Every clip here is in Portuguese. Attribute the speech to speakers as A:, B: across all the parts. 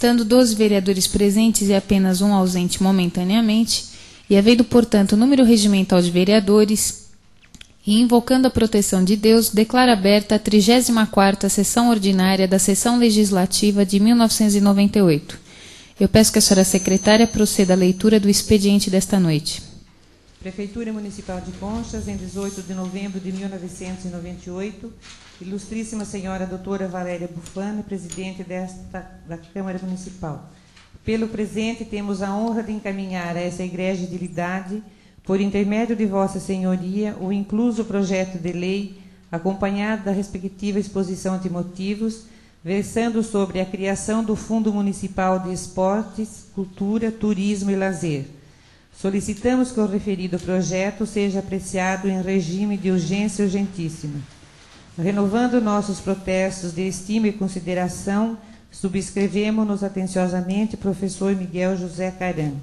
A: Estando 12 vereadores presentes e apenas um ausente momentaneamente, e havendo, portanto, o número regimental de vereadores, e invocando a proteção de Deus, declaro aberta a 34ª sessão ordinária da Sessão Legislativa de 1998. Eu peço que a senhora secretária proceda à leitura do expediente desta noite.
B: Prefeitura Municipal de Conchas, em 18 de novembro de 1998, Ilustríssima Senhora Doutora Valéria Bufano, presidente da Câmara Municipal. Pelo presente, temos a honra de encaminhar a essa Igreja de Lidade, por intermédio de Vossa Senhoria, o incluso projeto de lei, acompanhado da respectiva exposição de motivos, versando sobre a criação do Fundo Municipal de Esportes, Cultura, Turismo e Lazer. Solicitamos que o referido projeto seja apreciado em regime de urgência urgentíssima. Renovando nossos protestos de estima e consideração, subscrevemos-nos atenciosamente professor Miguel José Caram.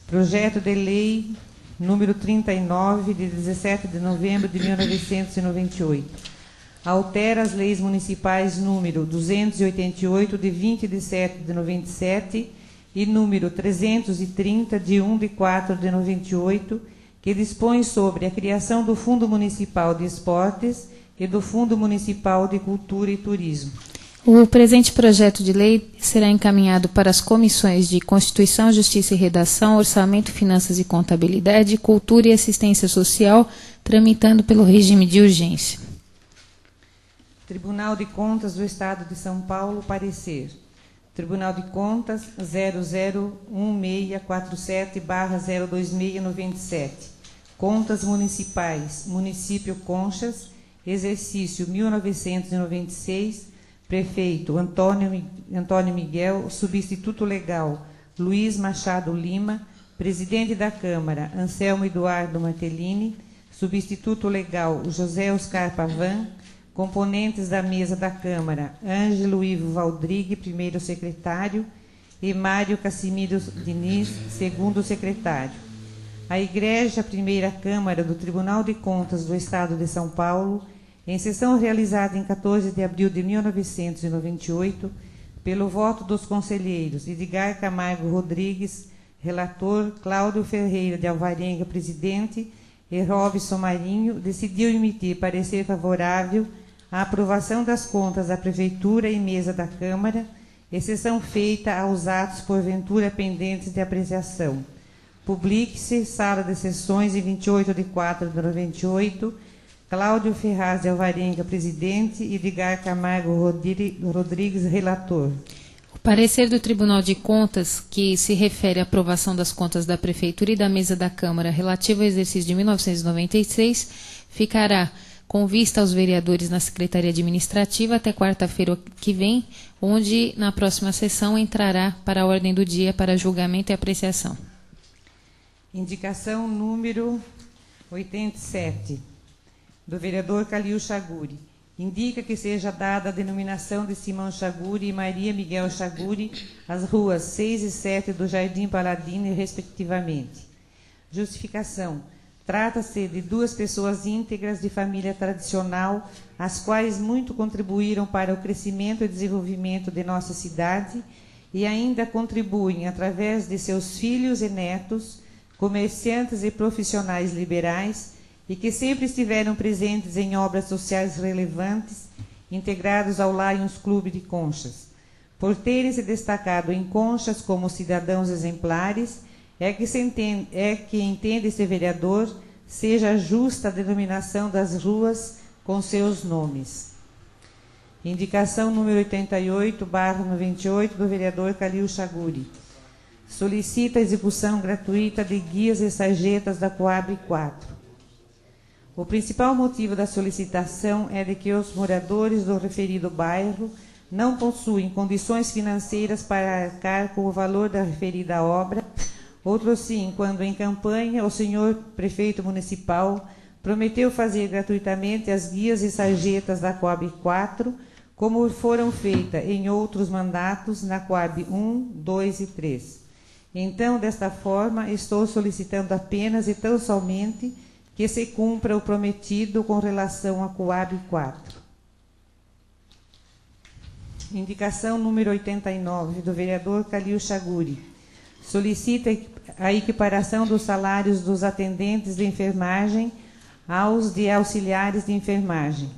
B: Projeto de lei número 39, de 17 de novembro de 1998. Altera as leis municipais número 288, de 20 de 7 de 97, e número 330, de 1 de 4 de 98, que dispõe sobre a criação do Fundo Municipal de Esportes e do Fundo Municipal de Cultura e Turismo.
A: O presente projeto de lei será encaminhado para as comissões de Constituição, Justiça e Redação, Orçamento, Finanças e Contabilidade, Cultura e Assistência Social, tramitando pelo regime de urgência.
B: Tribunal de Contas do Estado de São Paulo, parecer. Tribunal de Contas 001647/02697. Contas Municipais, Município Conchas, exercício 1996, Prefeito Antônio Miguel, Substituto Legal Luiz Machado Lima, Presidente da Câmara Anselmo Eduardo Martellini, Substituto Legal José Oscar Pavan, componentes da mesa da Câmara Ângelo Ivo Valdrigue, primeiro secretário, e Mário Cassimiro Diniz, segundo secretário. A Igreja Primeira Câmara do Tribunal de Contas do Estado de São Paulo, em sessão realizada em 14 de abril de 1998, pelo voto dos conselheiros Edgar Camargo Rodrigues, relator, Cláudio Ferreira de Alvarenga, presidente, e Robson Marinho, decidiu emitir parecer favorável à aprovação das contas da Prefeitura e mesa da Câmara, exceção feita aos atos porventura pendentes de apreciação. Publique-se, Sala de Sessões, em 28 de 4 de 98, Cláudio Ferraz de Alvarenga, presidente, e Edgar Camargo Rodrigues, relator.
A: O parecer do Tribunal de Contas, que se refere à aprovação das contas da Prefeitura e da mesa da Câmara relativo ao exercício de 1996, ficará com vista aos vereadores na Secretaria Administrativa até quarta-feira que vem, onde, na próxima sessão, entrará para a ordem do dia para julgamento e apreciação.
B: Indicação número 87, do vereador Calil Chaguri. Indica que seja dada a denominação de Simão Chaguri e Maria Miguel Chaguri às ruas 6 e 7 do Jardim Paladini, respectivamente. Justificação. Trata-se de duas pessoas íntegras de família tradicional, as quais muito contribuíram para o crescimento e desenvolvimento de nossa cidade e ainda contribuem, através de seus filhos e netos, comerciantes e profissionais liberais, e que sempre estiveram presentes em obras sociais relevantes, integrados ao Lions Clube de Conchas. Por terem se destacado em Conchas como cidadãos exemplares, é que entende esse vereador seja justa a denominação das ruas com seus nomes. Indicação número 88/98 do vereador Calil Chaguri. Solicita a execução gratuita de guias e sarjetas da Coab 4. O principal motivo da solicitação é de que os moradores do referido bairro não possuem condições financeiras para arcar com o valor da referida obra. Outro sim, quando em campanha o senhor prefeito municipal prometeu fazer gratuitamente as guias e sarjetas da Coab 4, como foram feitas em outros mandatos na Coab 1, 2 e 3. Então, desta forma, estou solicitando apenas e tão somente que se cumpra o prometido com relação à Coab 4. Indicação número 89, do vereador Calil Chaguri. Solicita a equiparação dos salários dos atendentes de enfermagem aos de auxiliares de enfermagem.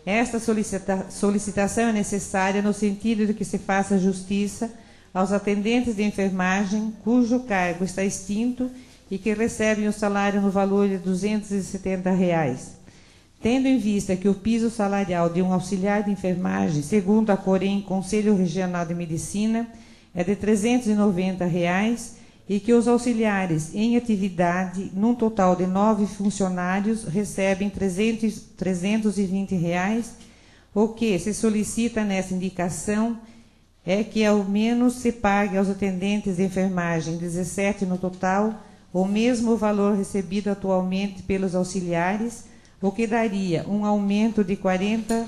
B: Esta solicitação é necessária no sentido de que se faça justiça aos atendentes de enfermagem cujo cargo está extinto e que recebem o salário no valor de R$ 270. Tendo em vista que o piso salarial de um auxiliar de enfermagem, segundo a COREM, Conselho Regional de Medicina, é de R$ 390 e que os auxiliares em atividade, num total de 9 funcionários, recebem R$ 320, o que se solicita nessa indicação é que ao menos se pague aos atendentes de enfermagem 17 no total, o mesmo valor recebido atualmente pelos auxiliares, o que daria um aumento de R$ 40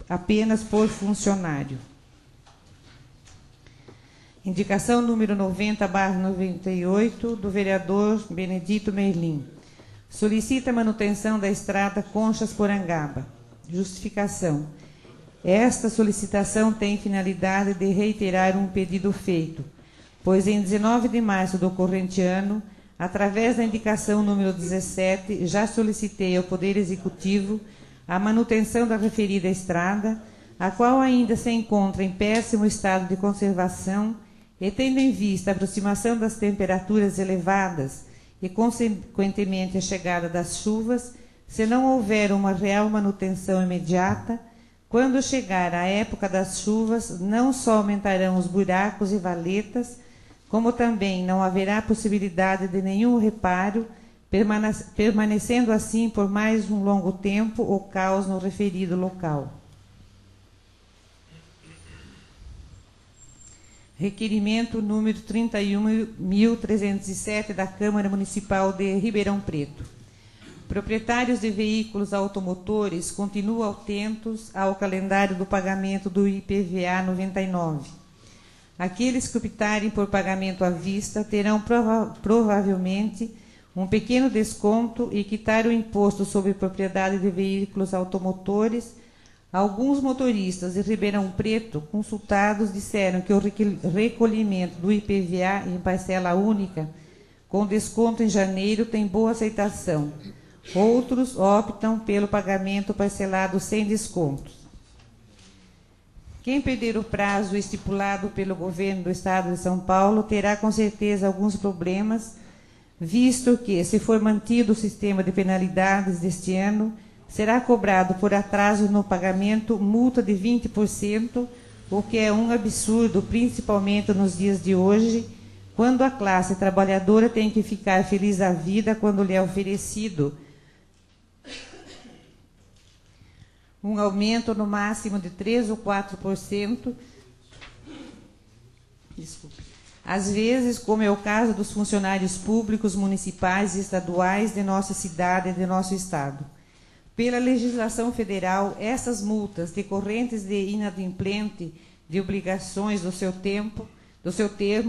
B: apenas por funcionário. Indicação número 90/98, do vereador Benedito Merlim. Solicita a manutenção da estrada Conchas-Porangaba. Justificação. Esta solicitação tem finalidade de reiterar um pedido feito, pois em 19 de março do corrente ano, através da indicação número 17, já solicitei ao Poder Executivo a manutenção da referida estrada, a qual ainda se encontra em péssimo estado de conservação e tendo em vista a aproximação das temperaturas elevadas e, consequentemente, a chegada das chuvas, se não houver uma real manutenção imediata, quando chegar a época das chuvas, não só aumentarão os buracos e valetas, como também não haverá possibilidade de nenhum reparo, permanecendo assim por mais um longo tempo o caos no referido local. Requerimento número 31.307 da Câmara Municipal de Ribeirão Preto. Proprietários de veículos automotores continuam atentos ao calendário do pagamento do IPVA 99. Aqueles que optarem por pagamento à vista terão provavelmente um pequeno desconto e quitar o imposto sobre propriedade de veículos automotores. Alguns motoristas de Ribeirão Preto consultados disseram que o recolhimento do IPVA em parcela única, com desconto em janeiro, tem boa aceitação. Outros optam pelo pagamento parcelado sem descontos. Quem perder o prazo estipulado pelo governo do Estado de São Paulo terá com certeza alguns problemas, visto que, se for mantido o sistema de penalidades deste ano, será cobrado por atraso no pagamento multa de 20%, o que é um absurdo, principalmente nos dias de hoje, quando a classe trabalhadora tem que ficar feliz da vida quando lhe é oferecido um aumento no máximo de 3 ou 4%, às vezes, como é o caso dos funcionários públicos, municipais e estaduais de nossa cidade e de nosso estado. Pela legislação federal, essas multas decorrentes de inadimplente de obrigações do seu termo,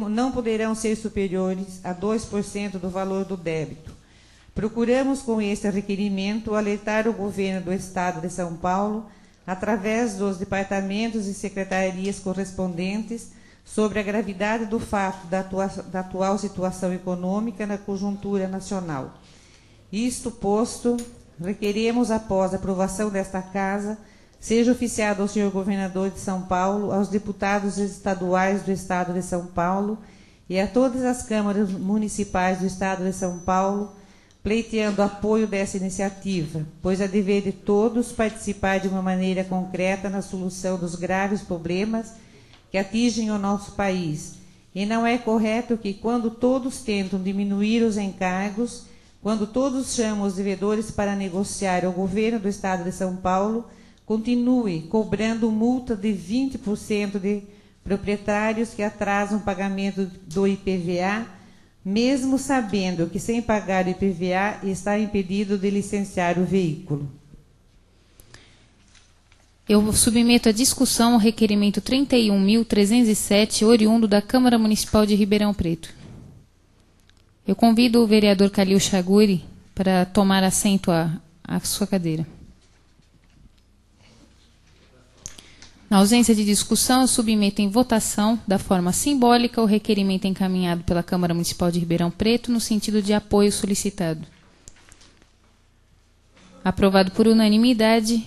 B: não poderão ser superiores a 2% do valor do débito. Procuramos, com este requerimento, alertar o governo do Estado de São Paulo, através dos departamentos e secretarias correspondentes, sobre a gravidade do fato da atual situação econômica na conjuntura nacional. Isto posto, requeremos, após a aprovação desta Casa, seja oficiado ao senhor governador de São Paulo, aos deputados estaduais do Estado de São Paulo e a todas as câmaras municipais do Estado de São Paulo, pleiteando apoio dessa iniciativa, pois é dever de todos participar de uma maneira concreta na solução dos graves problemas que atingem o nosso país. E não é correto que, quando todos tentam diminuir os encargos, quando todos chamam os devedores para negociar o governo do Estado de São Paulo, continue cobrando multa de 20% de proprietários que atrasam o pagamento do IPVA, mesmo sabendo que, sem pagar o IPVA, está impedido de licenciar o veículo.
A: Eu submeto à discussão o requerimento 31.307, oriundo da Câmara Municipal de Ribeirão Preto. Eu convido o vereador Calil Chaguri para tomar assento à sua cadeira. Na ausência de discussão, eu submeto em votação, da forma simbólica, o requerimento encaminhado pela Câmara Municipal de Ribeirão Preto no sentido de apoio solicitado. Aprovado por unanimidade,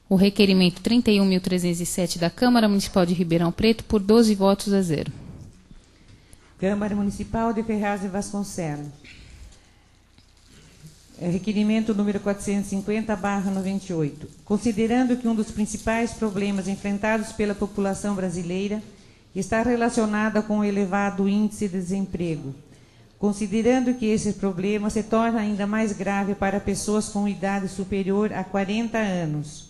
A: o requerimento 31.307 da Câmara Municipal de Ribeirão Preto por 12 votos a 0.
B: Câmara Municipal de Ferraz de Vasconcelos. Requerimento número 450/98. Considerando que um dos principais problemas enfrentados pela população brasileira está relacionado com o elevado índice de desemprego, considerando que esse problema se torna ainda mais grave para pessoas com idade superior a 40 anos,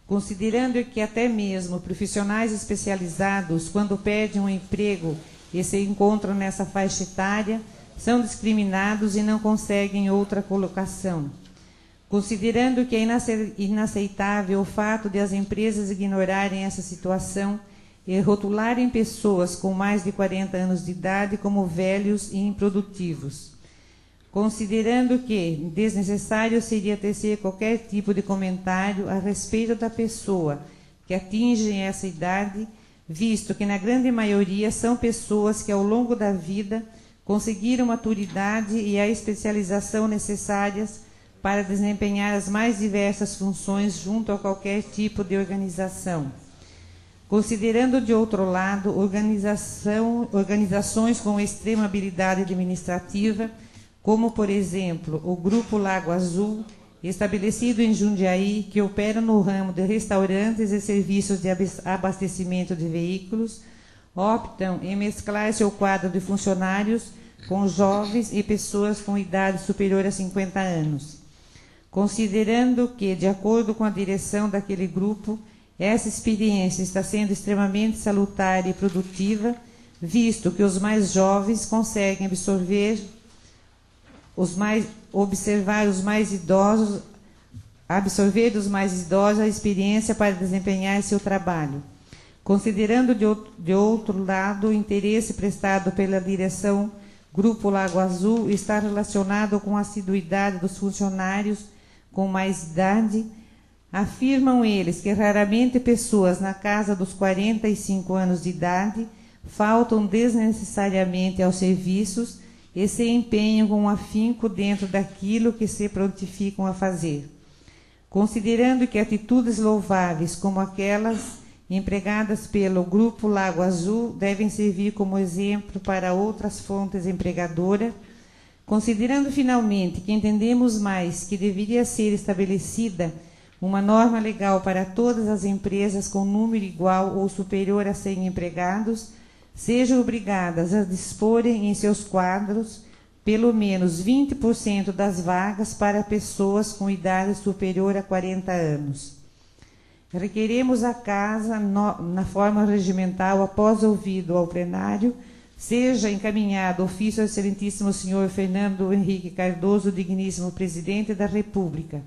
B: considerando que até mesmo profissionais especializados, quando perdem um emprego e se encontram nessa faixa etária, são discriminados e não conseguem outra colocação. Considerando que é inaceitável o fato de as empresas ignorarem essa situação e rotularem pessoas com mais de 40 anos de idade como velhos e improdutivos. Considerando que desnecessário seria tecer qualquer tipo de comentário a respeito da pessoa que atinge essa idade, visto que na grande maioria são pessoas que ao longo da vida conseguiram maturidade e a especialização necessárias para desempenhar as mais diversas funções junto a qualquer tipo de organização. Considerando, de outro lado, organizações com extrema habilidade administrativa, como, por exemplo, o Grupo Lago Azul, estabelecido em Jundiaí, que opera no ramo de restaurantes e serviços de abastecimento de veículos, optam em mesclar seu quadro de funcionários com jovens e pessoas com idade superior a 50 anos. Considerando que, de acordo com a direção daquele grupo, essa experiência está sendo extremamente salutar e produtiva, visto que os mais jovens conseguem absorver dos mais idosos a experiência para desempenhar seu trabalho. Considerando, de outro lado, o interesse prestado pela direção Grupo Lago Azul está relacionado com a assiduidade dos funcionários com mais idade, afirmam eles que raramente pessoas na casa dos 45 anos de idade faltam desnecessariamente aos serviços e se empenham com afinco dentro daquilo que se prontificam a fazer. Considerando que atitudes louváveis como aquelas empregadas pelo Grupo Lago Azul devem servir como exemplo para outras fontes empregadoras, considerando finalmente que entendemos mais que deveria ser estabelecida uma norma legal para todas as empresas com número igual ou superior a 100 empregados, sejam obrigadas a disporem em seus quadros pelo menos 20% das vagas para pessoas com idade superior a 40 anos. Requeremos à Casa, na forma regimental, após ouvido ao plenário, seja encaminhado ofício ao excelentíssimo senhor Fernando Henrique Cardoso, digníssimo presidente da República,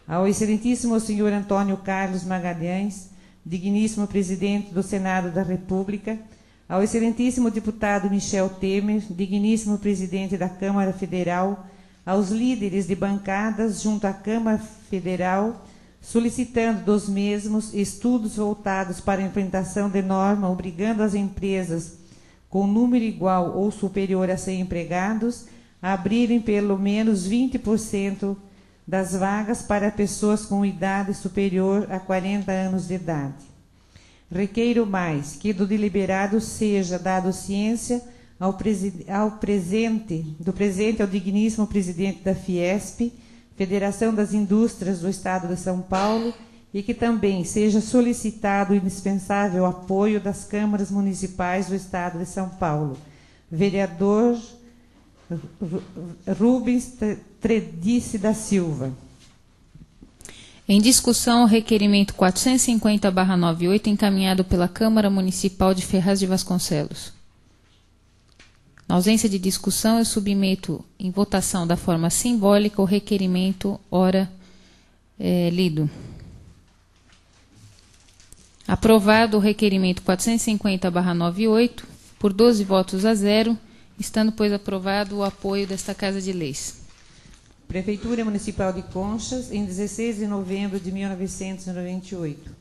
B: ao excelentíssimo senhor Antônio Carlos Magalhães, digníssimo presidente do Senado da República, ao excelentíssimo deputado Michel Temer, digníssimo presidente da Câmara Federal, aos líderes de bancadas junto à Câmara Federal, solicitando dos mesmos estudos voltados para a implementação de norma obrigando as empresas com número igual ou superior a 100 empregados a abrirem pelo menos 20% das vagas para pessoas com idade superior a 40 anos de idade. Requeiro mais que do deliberado seja dado ciência ao presente ao digníssimo presidente da Fiesp, Federação das Indústrias do Estado de São Paulo, e que também seja solicitado o indispensável apoio das câmaras municipais do Estado de São Paulo. Vereador Rubens Tredice da Silva.
A: Em discussão, o requerimento 450/98, encaminhado pela Câmara Municipal de Ferraz de Vasconcelos. Na ausência de discussão, eu submeto em votação da forma simbólica o requerimento ora lido. Aprovado o requerimento 450/98, por 12 votos a 0, estando, pois, aprovado o apoio desta Casa de Leis.
B: Prefeitura Municipal de Conchas, em 16 de novembro de 1998.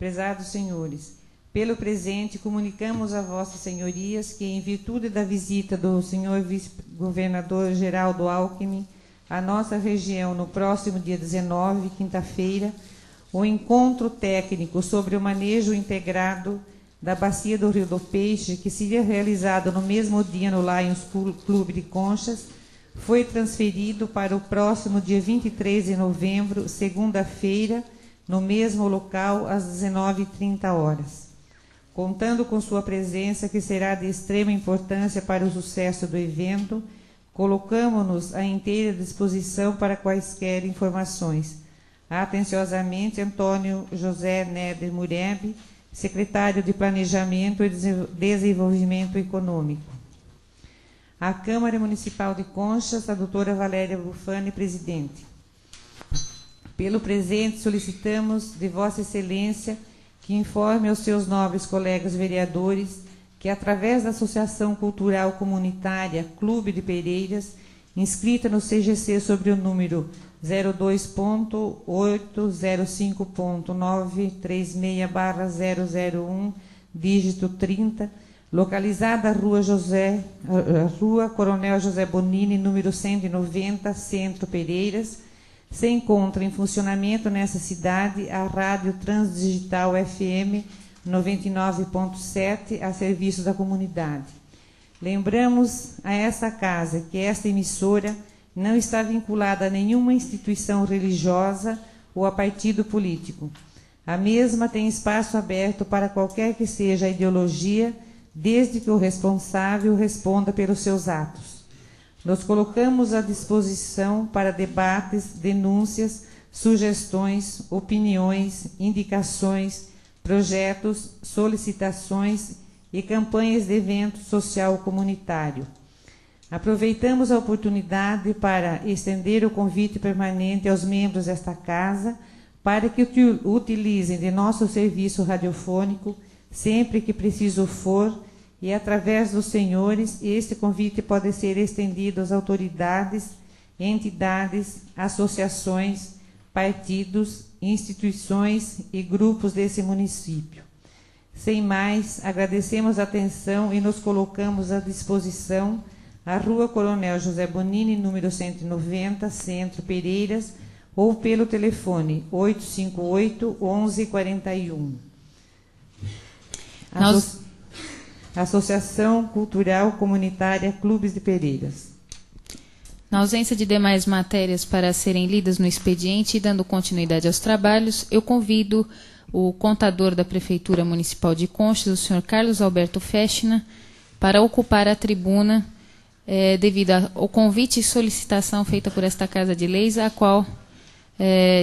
B: Prezados senhores, pelo presente comunicamos a vossas senhorias que, em virtude da visita do senhor vice-governador Geraldo Alckmin à nossa região no próximo dia 19, quinta-feira, o encontro técnico sobre o manejo integrado da bacia do Rio do Peixe, que seria realizado no mesmo dia no Lions Clube de Conchas, foi transferido para o próximo dia 23 de novembro, segunda-feira, no mesmo local, às 19h30. Contando com sua presença, que será de extrema importância para o sucesso do evento, colocamos-nos à inteira disposição para quaisquer informações. Atenciosamente, Antônio José Neder Mureb, secretário de Planejamento e Desenvolvimento Econômico. A Câmara Municipal de Conchas, a doutora Valéria Bufani, presidente. Pelo presente, solicitamos de Vossa Excelência que informe aos seus nobres colegas vereadores que, através da Associação Cultural Comunitária Clube de Pereiras, inscrita no CGC sobre o número 02.805.936/001, dígito 30, localizada a Rua Coronel José Bonini, número 190, Centro Pereiras, se encontra em funcionamento nessa cidade a Rádio Transdigital FM 99.7 a serviço da comunidade. Lembramos a essa casa que esta emissora não está vinculada a nenhuma instituição religiosa ou a partido político. A mesma tem espaço aberto para qualquer que seja a ideologia, desde que o responsável responda pelos seus atos. Nos colocamos à disposição para debates, denúncias, sugestões, opiniões, indicações, projetos, solicitações e campanhas de evento social comunitário. Aproveitamos a oportunidade para estender o convite permanente aos membros desta casa para que utilizem de nosso serviço radiofônico sempre que preciso for, e através dos senhores este convite pode ser estendido às autoridades, entidades, associações, partidos, instituições e grupos desse município. Sem mais, agradecemos a atenção e nos colocamos à disposição a Rua Coronel José Bonini, número 190, Centro Pereiras, ou pelo telefone 858-1141. Associação Cultural Comunitária Clubes de Pereiras.
A: Na ausência de demais matérias para serem lidas no expediente e dando continuidade aos trabalhos, eu convido o contador da Prefeitura Municipal de Conchas, o senhor Carlos Alberto Fechner, para ocupar a tribuna devido ao convite e solicitação feita por esta Casa de Leis, a qual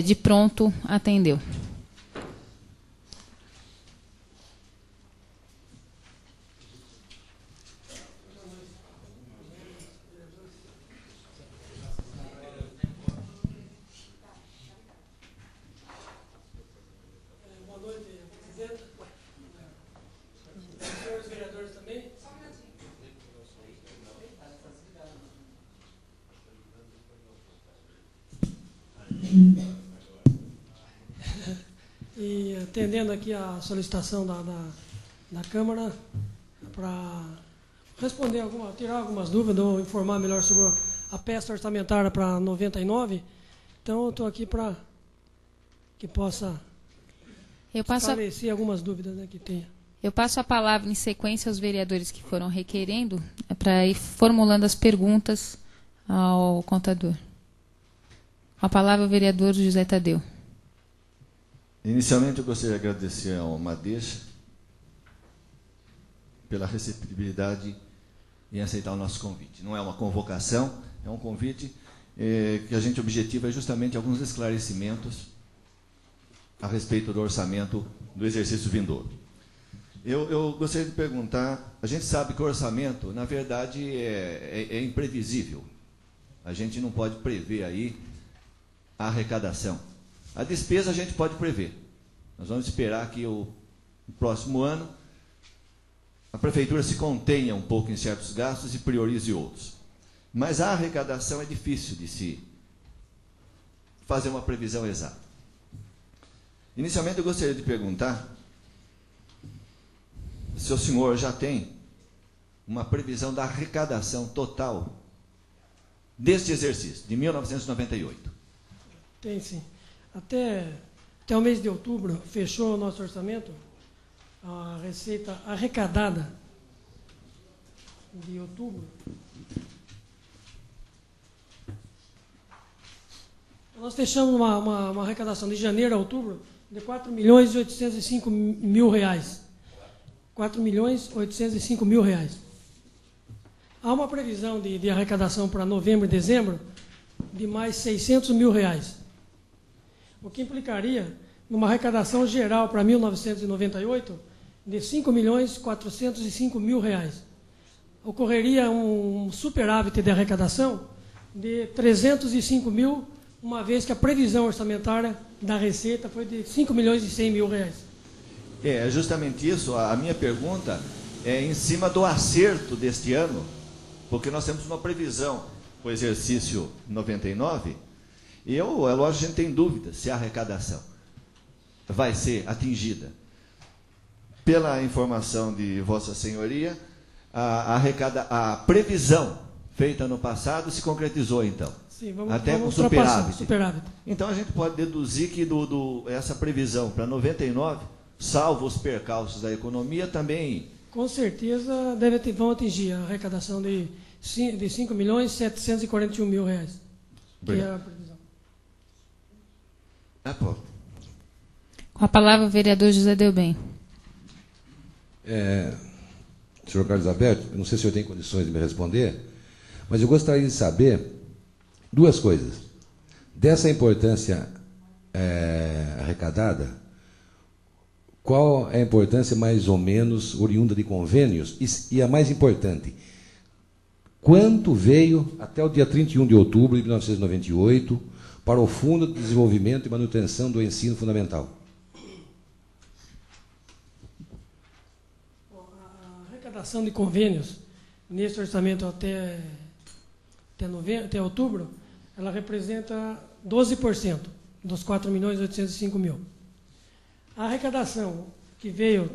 A: de pronto atendeu.
C: E atendendo aqui a solicitação da Câmara para responder tirar algumas dúvidas ou informar melhor sobre a peça orçamentária para 99, então eu estou aqui para que possa esclarecer algumas dúvidas, né, que tenha.
A: Eu passo a palavra em sequência aos vereadores que foram requerendo para ir formulando as perguntas ao contador. A palavra ao vereador José Tadeu.
D: Inicialmente, eu gostaria de agradecer ao Madeixa pela receptividade em aceitar o nosso convite. Não é uma convocação, é um convite que a gente objetiva justamente alguns esclarecimentos a respeito do orçamento do exercício vindouro. Eu gostaria de perguntar, a gente sabe que o orçamento, na verdade, é imprevisível. A gente não pode prever aí a arrecadação. A despesa a gente pode prever. Nós vamos esperar que no próximo ano a Prefeitura se contenha um pouco em certos gastos e priorize outros. Mas a arrecadação é difícil de se fazer uma previsão exata. Inicialmente eu gostaria de perguntar se o senhor já tem uma previsão da arrecadação total deste exercício, de 1998.
C: Tem sim. Até o mês de outubro, fechou o nosso orçamento, a receita arrecadada de outubro. Nós fechamos uma arrecadação de janeiro a outubro de R$4.805.000. R$4.805.000. Há uma previsão de arrecadação para novembro e dezembro de mais R$600.000, o que implicaria numa arrecadação geral para 1998 de R$5.405.000. Ocorreria um superávit de arrecadação de R$305.000, uma vez que a previsão orçamentária da receita foi de R$5.100.000.
D: É justamente isso. A minha pergunta é em cima do acerto deste ano, porque nós temos uma previsão para o exercício 99, e é lógico, a gente tem dúvida se a arrecadação vai ser atingida. Pela informação de Vossa Senhoria, a previsão feita no passado se concretizou, então.
C: Sim,
D: até com superávit. Então a gente pode deduzir que essa previsão para 99, salvo os percalços da economia, também...
C: Com certeza vão atingir a arrecadação de R$5.741.000, que é a previsão.
A: Com a palavra o vereador José Delbem.
E: Senhor Carlos Alberto, eu não sei se o senhor tem condições de me responder, mas eu gostaria de saber duas coisas. Dessa importância arrecadada, qual é a importância mais ou menos oriunda de convênios? E a mais importante, quanto veio até o dia 31 de outubro de 1998 para o Fundo de Desenvolvimento e Manutenção do Ensino Fundamental?
C: A arrecadação de convênios nesse orçamento até outubro, ela representa 12% dos 4.805.000. A arrecadação que veio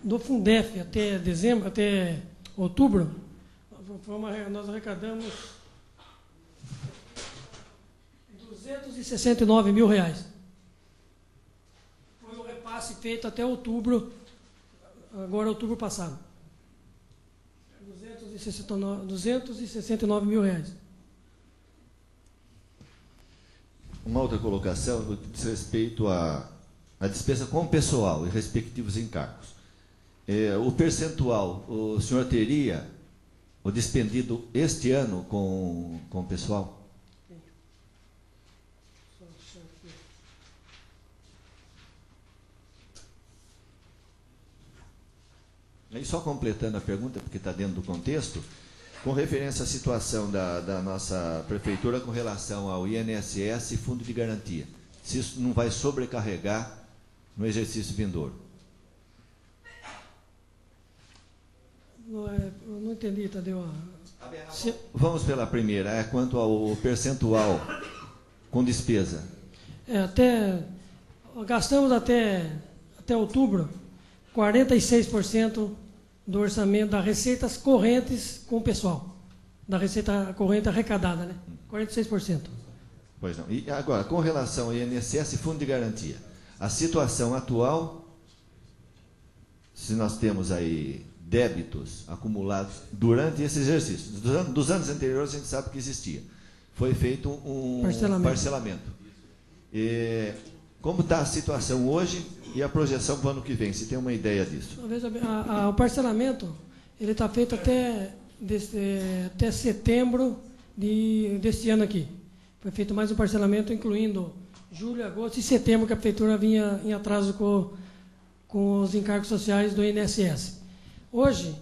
C: do Fundef até outubro, nós arrecadamos R$269.000. Foi o repasse feito até outubro, agora outubro passado. R$269.000.
D: Uma outra colocação diz respeito à despesa com o pessoal e respectivos encargos. O percentual, o senhor teria o despendido este ano com o pessoal? E só completando a pergunta, porque está dentro do contexto, com referência à situação da nossa prefeitura com relação ao INSS e Fundo de Garantia, se isso não vai sobrecarregar no exercício vindouro.
C: Não entendi, Tadeu.
D: Vamos pela primeira, quanto ao percentual com despesa.
C: Gastamos até outubro 46% do orçamento das receitas correntes com o pessoal, da receita corrente arrecadada, né? 46%.
D: Pois não. E agora, com relação ao INSS e Fundo de Garantia, a situação atual, se nós temos aí débitos acumulados durante esse exercício, dos anos anteriores a gente sabe que existia, foi feito um parcelamento. Como está a situação hoje e a projeção para o ano que vem, se tem uma ideia disso?
C: O parcelamento ele está feito até setembro deste ano aqui. Foi feito mais um parcelamento, incluindo julho, agosto e setembro, que a prefeitura vinha em atraso com os encargos sociais do INSS. Hoje,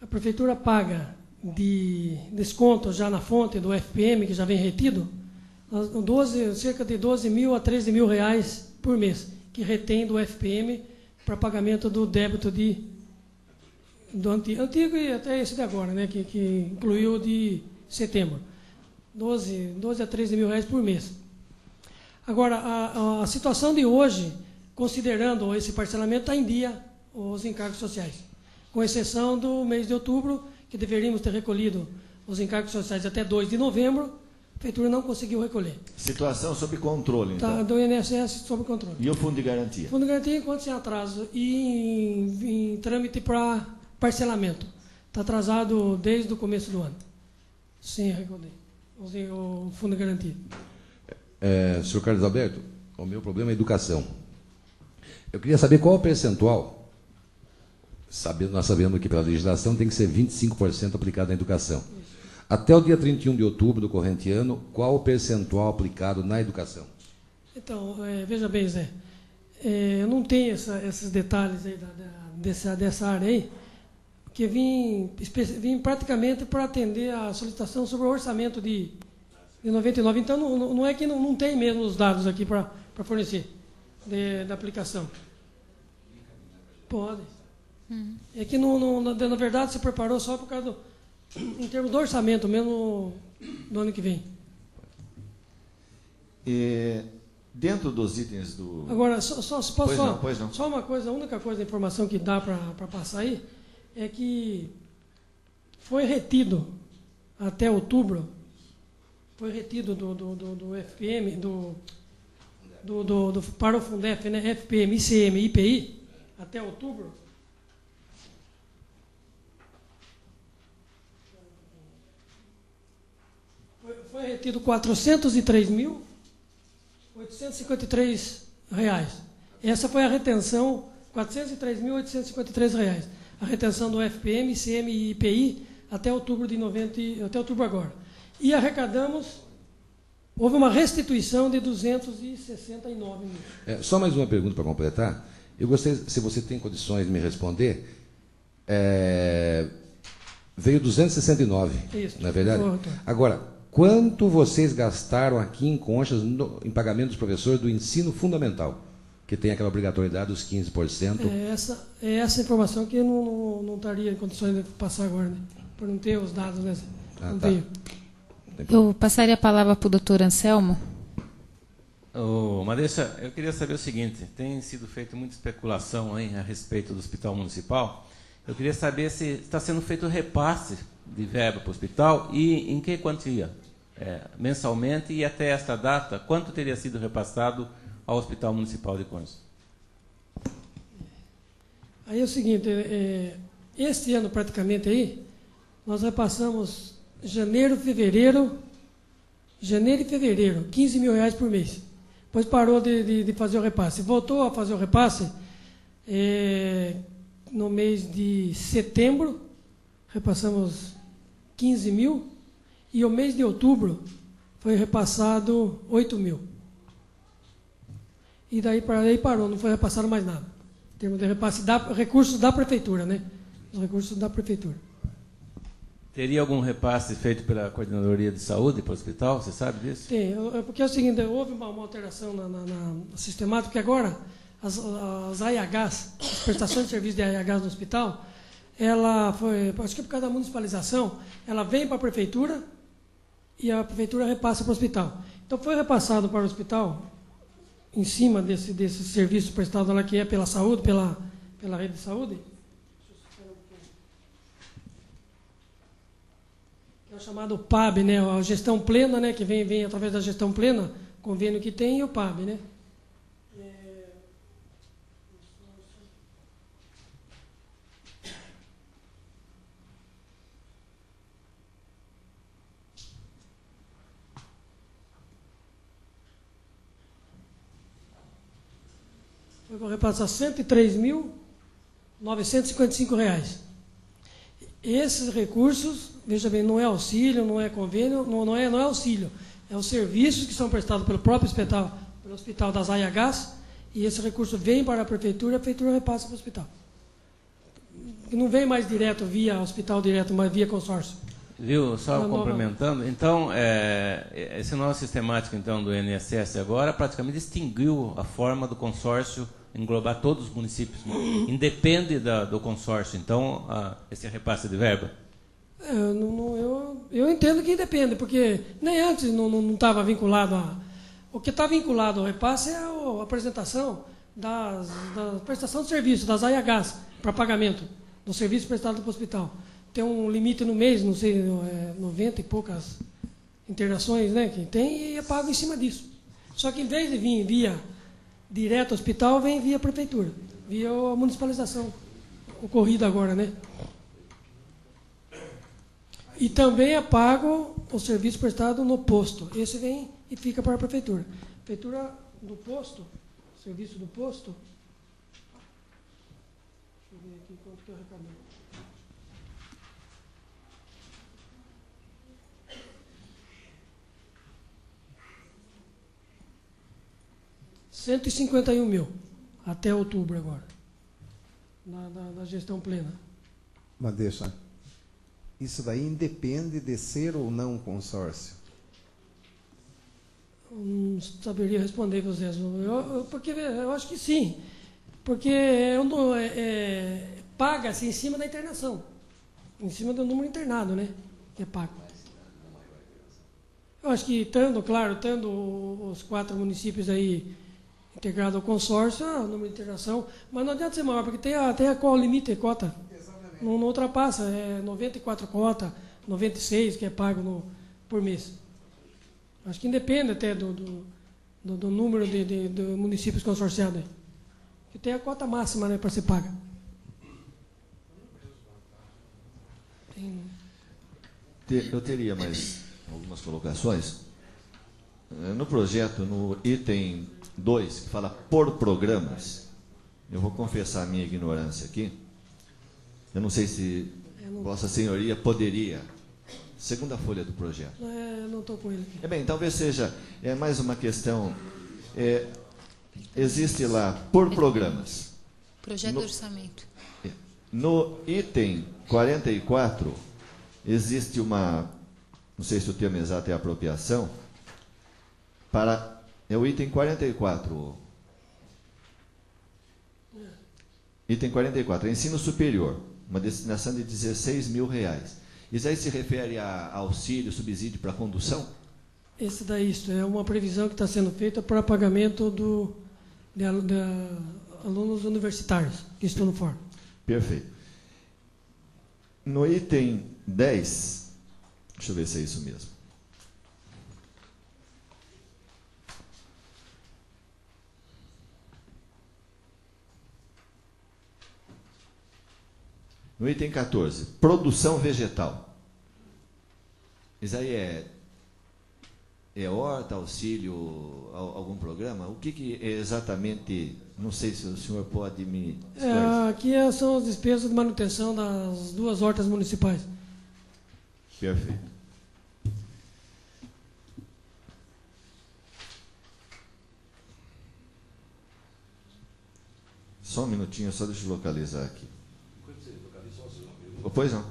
C: a prefeitura paga de desconto já na fonte do FPM, que já vem retido, cerca de 12 mil a 13 mil reais por mês, que retém do FPM para pagamento do débito do antigo e até esse de agora, né, que incluiu de setembro. 12 a 13 mil reais por mês. Agora, a situação de hoje, considerando esse parcelamento, está em dia os encargos sociais, com exceção do mês de outubro, que deveríamos ter recolhido os encargos sociais até 2 de novembro, a Prefeitura não conseguiu recolher.
D: Situação sob controle, então.
C: Tá, do INSS sob controle.
D: E o Fundo de Garantia?
C: O Fundo de Garantia, enquanto sem atraso e em trâmite para parcelamento. Está atrasado desde o começo do ano. Sem recolher o Fundo de Garantia.
E: Senhor Carlos Alberto, o meu problema é educação. Eu queria saber qual o percentual, nós sabemos que pela legislação tem que ser 25% aplicado na educação. Isso. Até o dia 31 de outubro do corrente ano, qual o percentual aplicado na educação? Então,
C: veja bem, Zé, eu não tenho esses detalhes aí dessa área aí, porque vim praticamente para atender a solicitação sobre o orçamento de 99. Então, não é que não tem mesmo os dados aqui para fornecer da aplicação. Pode. É que, na verdade, se preparou só por causa em termos do orçamento mesmo do ano que vem.
D: Dentro dos itens do...
C: Agora,
D: pois não.
C: Só uma coisa, a única coisa, a informação que dá para passar aí, é que foi retido até outubro, foi retido do FPM, para o Fundef, né, FPM, ICM, IPI, até outubro, foi retido R$ 403.853. Essa foi a retenção, R$ 403.853. A retenção do FPM, ICM e IPI até outubro até outubro agora. E arrecadamos, houve uma restituição de 269 mil.
E: Só mais uma pergunta para completar. Eu gostaria, se você tem condições de me responder, veio 269,
C: isso,
E: não é verdade? Agora, quanto vocês gastaram aqui em Conchas em pagamento dos professores do ensino fundamental, que tem aquela obrigatoriedade dos 15%?
C: Essa informação que eu não estaria em condições de passar agora, né? Por não ter os dados, né? Não
E: tá.
C: veio.
A: Eu passaria a palavra para o doutor Anselmo.
F: Marissa, eu queria saber o seguinte, tem sido feita muita especulação aí a respeito do hospital municipal. Eu queria saber se está sendo feito repasse de verba para o hospital e em que quantia? Mensalmente, e até esta data, quanto teria sido repassado ao Hospital Municipal de Conchas?
C: Aí é o seguinte, este ano praticamente aí, nós repassamos janeiro e fevereiro, 15 mil reais por mês. Depois parou de fazer o repasse. Voltou a fazer o repasse no mês de setembro, repassamos 15 mil, e o mês de outubro foi repassado 8 mil. E daí parou, não foi repassado mais nada. Em termos de repasse, recursos da prefeitura, né? Os recursos da prefeitura.
F: Teria algum repasse feito pela Coordenadoria de Saúde para o hospital? Você sabe disso?
C: Tem, porque é o seguinte, houve uma alteração na sistemática, porque agora as AIHs, as prestações de serviço de AIHs no hospital, ela foi, acho que por causa da municipalização, ela vem para a prefeitura e a prefeitura repassa para o hospital. Então foi repassado para o hospital, em cima desse serviço prestado lá, que é pela saúde, pela rede de saúde, que é o chamado PAB, né, a gestão plena, né, que vem através da gestão plena, convênio que tem, e o PAB, né. Foi repassar R$ 103.955. Esses recursos, veja bem, não é auxílio, não é convênio, não é auxílio. É os serviços que são prestados pelo próprio hospital, pelo hospital das AIHs, e esse recurso vem para a prefeitura repassa para o hospital. Não vem mais direto via hospital direto, mas via consórcio.
F: Viu, só complementando, então, esse novo sistemático então, do INSS agora praticamente extinguiu a forma do consórcio englobar todos os municípios, independe do consórcio, então, esse repasse de verba?
C: Eu entendo que depende, porque nem antes não estava vinculado o que está vinculado ao repasse é a apresentação da prestação de serviço, das AIHs. para pagamento do serviço prestado para o hospital. Tem um limite no mês, não sei, 90 e poucas internações, né, que tem, e é pago em cima disso. Só que em vez de vir via direto ao hospital, vem via prefeitura, via a municipalização ocorrida agora, né? E também é pago o serviço prestado no posto. Esse vem e fica para a prefeitura. Prefeitura do posto, serviço do posto. Deixa eu ver aqui quanto que eu arrecadei. R$151 mil, até outubro agora, na gestão plena.
G: Mas deixa, isso daí independe de ser ou não consórcio?
C: Não saberia responder vocês, porque eu acho que sim, porque paga-se em cima da internação, em cima do número internado, né, que é pago. Eu acho que, estando os 4 municípios aí integrado ao consórcio, o número de internação, mas não adianta ser maior, porque tem a qual limite, cota. Não ultrapassa, 94 cotas, 96 que é pago por mês. Acho que independe até do número de municípios consorciados. Que tem a cota máxima, né, para ser paga.
D: Eu teria mais algumas colocações. No projeto, no item 2, que fala por programas, eu vou confessar a minha ignorância aqui. Eu não sei se Vossa Senhoria poderia, segunda folha do projeto.
C: Não estou com ele aqui.
D: Bem, talvez seja mais uma questão. Existe lá por programas.
A: Projeto de orçamento.
D: No item 44, existe uma, não sei se o termo exato é apropriação, é o item 44. Item 44, ensino superior, uma destinação de R$16 mil. Isso aí se refere a auxílio, subsídio para condução?
C: Esse daí, isso é uma previsão que está sendo feita para pagamento de alunos universitários que estão no fora.
D: Perfeito. No item 10, deixa eu ver se é isso mesmo. No item 14, produção vegetal. Isso aí é horta, auxílio, algum programa? O que é exatamente, não sei se o senhor pode me esclarecer.
C: Aqui são as despesas de manutenção das 2 hortas municipais.
D: Perfeito. Só um minutinho, só deixa eu localizar aqui. Pois não.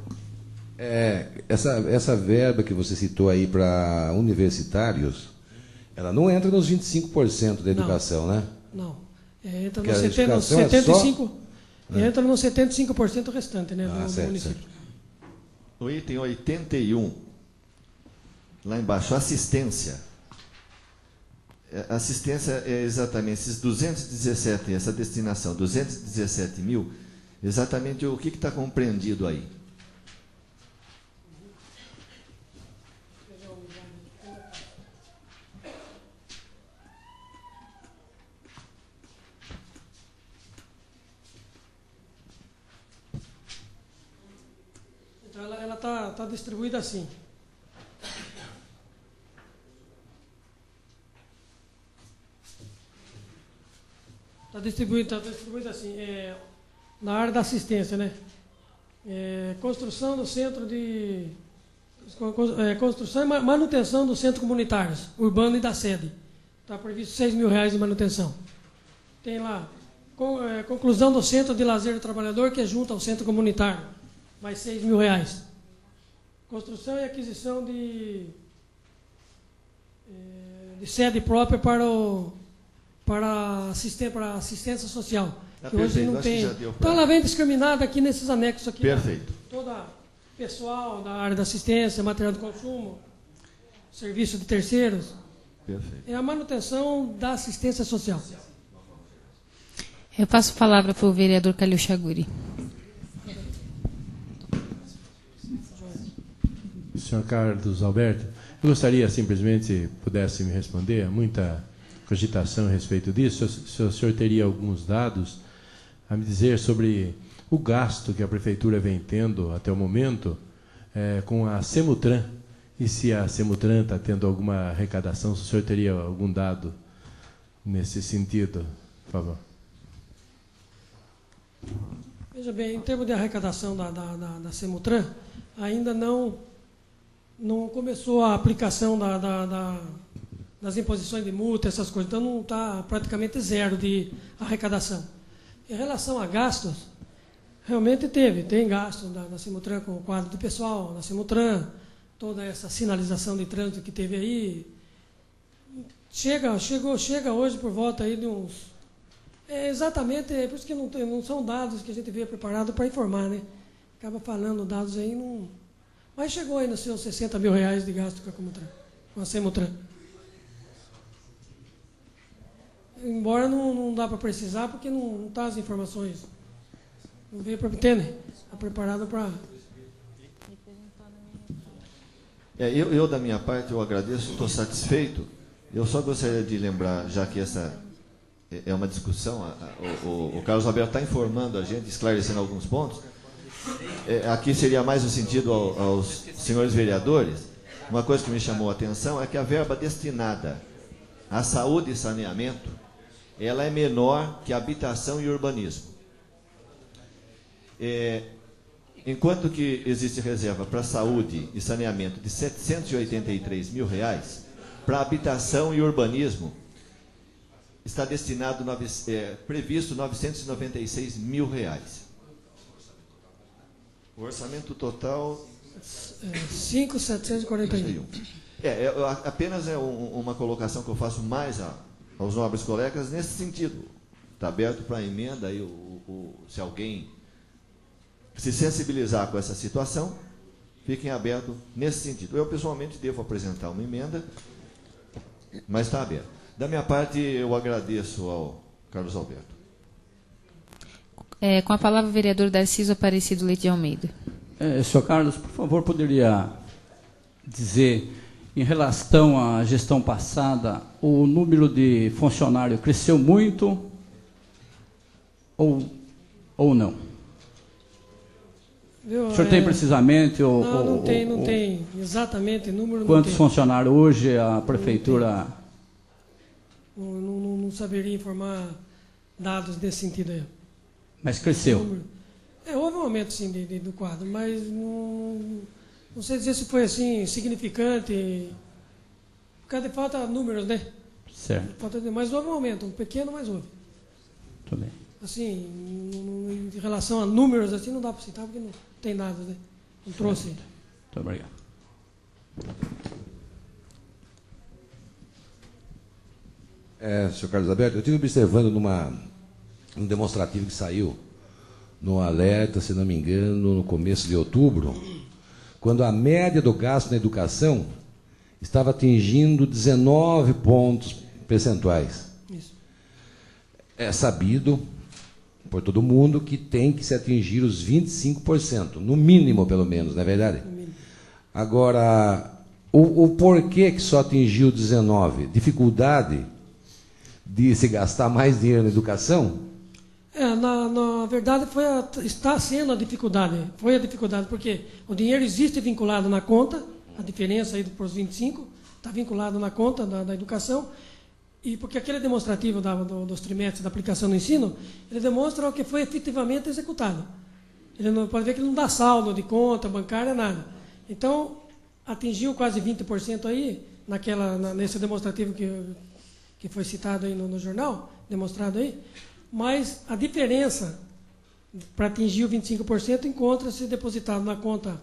E: Essa verba que você citou aí para universitários, ela não entra nos 25% da educação, né?
C: Não. Entra
E: Porque
C: nos 75%. Entra nos 75% restante, né, do município.
E: Certo.
D: No item 81, lá embaixo, assistência. Assistência é exatamente esses 217, essa destinação, 217 mil, exatamente o que está compreendido aí?
C: Então ela está distribuída assim. Está distribuída assim. Na área da assistência, né? Construção do centro de... construção e manutenção dos centros comunitários, urbano e da sede. Está previsto R$6 mil de manutenção. Tem lá, conclusão do centro de lazer do trabalhador, que é junto ao centro comunitário, mais R$6 mil. Construção e aquisição de sede própria para assistência social. Que hoje não tem. Então ela vem discriminada aqui nesses anexos aqui.
D: Perfeito.
C: Toda pessoal da área da assistência, material de consumo, serviço de terceiros.
D: Perfeito.
C: É a manutenção da assistência social.
A: Eu passo a palavra para o vereador Calil Chaguri.
H: senhor Carlos Alberto, eu gostaria simplesmente, se pudesse me responder, há muita cogitação a respeito disso, se o senhor teria alguns dados a me dizer sobre o gasto que a Prefeitura vem tendo até o momento com a Semutran, e se a Semutran está tendo alguma arrecadação, se o senhor teria algum dado nesse sentido, por favor.
C: Veja bem, em termos de arrecadação da Semutran, ainda não começou a aplicação das imposições de multa, essas coisas, então não está praticamente zero de arrecadação. Em relação a gastos, realmente tem gasto da Semutran com o quadro de pessoal, da Semutran, toda essa sinalização de trânsito que teve aí. Chega hoje por volta aí de uns... exatamente, por isso que não são dados que a gente veio preparado para informar, né? Acaba falando dados aí, não... Mas chegou aí nos seus 60 mil reais de gasto com a Semutran. Embora não dá para precisar, porque não está as informações. Não veio para entender. Está preparado para...
D: Eu, da minha parte, eu agradeço, estou satisfeito. Eu só gostaria de lembrar, já que essa é uma discussão, o Carlos Alberto está informando a gente, esclarecendo alguns pontos. Aqui seria mais o sentido aos senhores vereadores. Uma coisa que me chamou a atenção é que a verba destinada à saúde e saneamento, ela é menor que habitação e urbanismo. Enquanto que existe reserva para saúde e saneamento de 783 mil reais, para habitação e urbanismo está destinado, previsto 996 mil reais. O orçamento total...
C: 5.741.
D: Apenas uma colocação que eu faço mais aos nobres colegas nesse sentido. Está aberto para a emenda, aí se alguém se sensibilizar com essa situação, fiquem abertos nesse sentido. Eu, pessoalmente, devo apresentar uma emenda, mas está aberto. Da minha parte, eu agradeço ao Carlos Alberto.
A: Com a palavra, o vereador Darciso Aparecido Leite de Almeida.
I: Senhor Carlos, por favor, poderia dizer, em relação à gestão passada, o número de funcionários cresceu muito ou não? O senhor tem precisamente...
C: Não tem exatamente número.
I: Quantos funcionários hoje a Prefeitura...
C: Não saberia informar dados nesse sentido aí.
I: Mas cresceu.
C: Houve um aumento, sim, do quadro, mas não sei dizer se foi assim significante. Por causa de falta de números, né?
I: Certo.
C: Mas houve um aumento, um pequeno, mas houve.
I: Tudo bem.
C: Assim, em relação a números, assim, não dá para citar, porque não tem nada, né? Não trouxe.
I: Muito obrigado.
E: Senhor Carlos Alberto, eu estive observando num demonstrativo que saiu no Alerta, se não me engano, no começo de outubro, quando a média do gasto na educação estava atingindo 19 pontos percentuais.
C: Isso.
E: É sabido por todo mundo que tem que se atingir os 25%, no mínimo, pelo menos, não é verdade? Agora, o porquê que só atingiu 19%? Dificuldade de se gastar mais dinheiro na educação?
C: Na verdade, está sendo a dificuldade. Foi a dificuldade, porque o dinheiro existe vinculado na conta, a diferença aí para os 25%, está vinculado na conta da educação, e porque aquele demonstrativo dos trimestres da aplicação do ensino, ele demonstra o que foi efetivamente executado. Ele não pode ver que ele não dá saldo de conta bancária, nada. Então, atingiu quase 20% aí, nesse demonstrativo que foi citado aí no jornal, demonstrado aí, mas a diferença para atingir o 25% encontra-se depositado na conta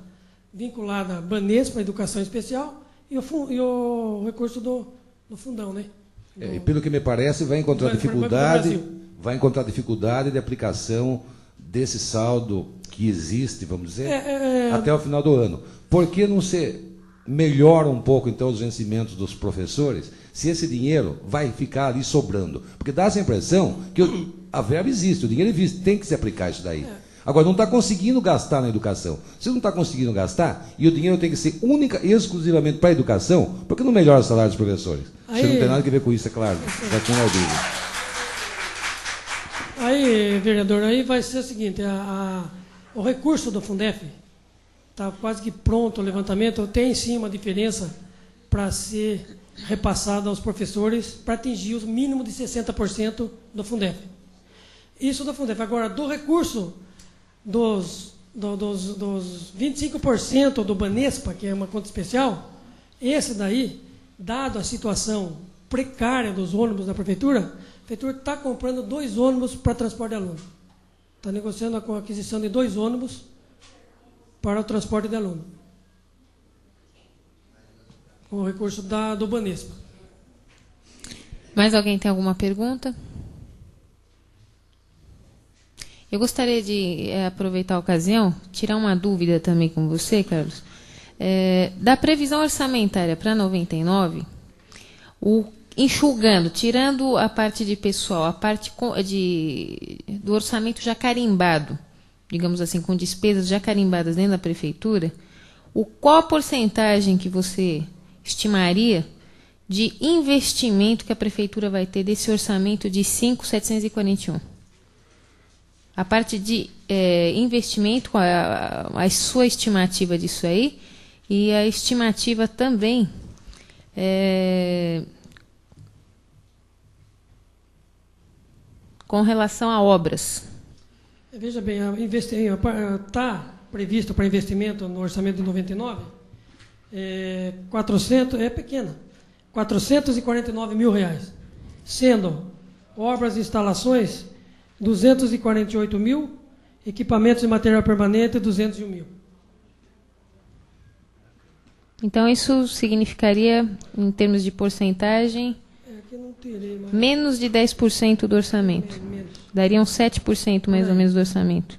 C: vinculada à Banespa, Educação Especial, e o recurso do fundão, né?
E: E pelo que me parece, vai encontrar dificuldade de aplicação desse saldo que existe, vamos dizer, até o final do ano. Por que não se melhora um pouco, então, os vencimentos dos professores, se esse dinheiro vai ficar ali sobrando? Porque dá essa impressão que a verba existe, o dinheiro existe, tem que se aplicar isso daí. Agora, não está conseguindo gastar na educação. Se não está conseguindo gastar, e o dinheiro tem que ser única e exclusivamente para a educação, por que não melhora o salário dos professores?
C: Aí,
E: você não tem nada a ver com isso, é claro. Já com a dúvida.
C: Aí, vereador, aí vai ser o seguinte, o recurso do Fundef está quase que pronto o levantamento, tem sim uma diferença para ser repassado aos professores para atingir o mínimo de 60% do Fundef. Isso do Fundef. Agora, do recurso dos 25% do Banespa, que é uma conta especial, esse daí, dado a situação precária dos ônibus da prefeitura, a prefeitura está comprando 2 ônibus para transporte de aluno. Está negociando a aquisição de 2 ônibus para o transporte de aluno. Com o recurso do Banespa.
A: Mais alguém tem alguma pergunta? Eu gostaria de aproveitar a ocasião, tirar uma dúvida também com você, Carlos. Da previsão orçamentária para 99, enxugando, tirando a parte de pessoal, a parte do orçamento já carimbado, digamos assim, com despesas já carimbadas dentro da prefeitura, qual a porcentagem que você estimaria de investimento que a prefeitura vai ter desse orçamento de 5.741? A parte de investimento, a sua estimativa disso aí, e a estimativa também com relação a obras.
C: Veja bem, está previsto para investimento no orçamento de 99, 400, é pequena, R$449 mil, sendo obras e instalações 248 mil, equipamentos e material permanente 201 mil.
A: Então, isso significaria, em termos de porcentagem, menos de 10% do orçamento. Daria uns 7% mais ou menos do orçamento.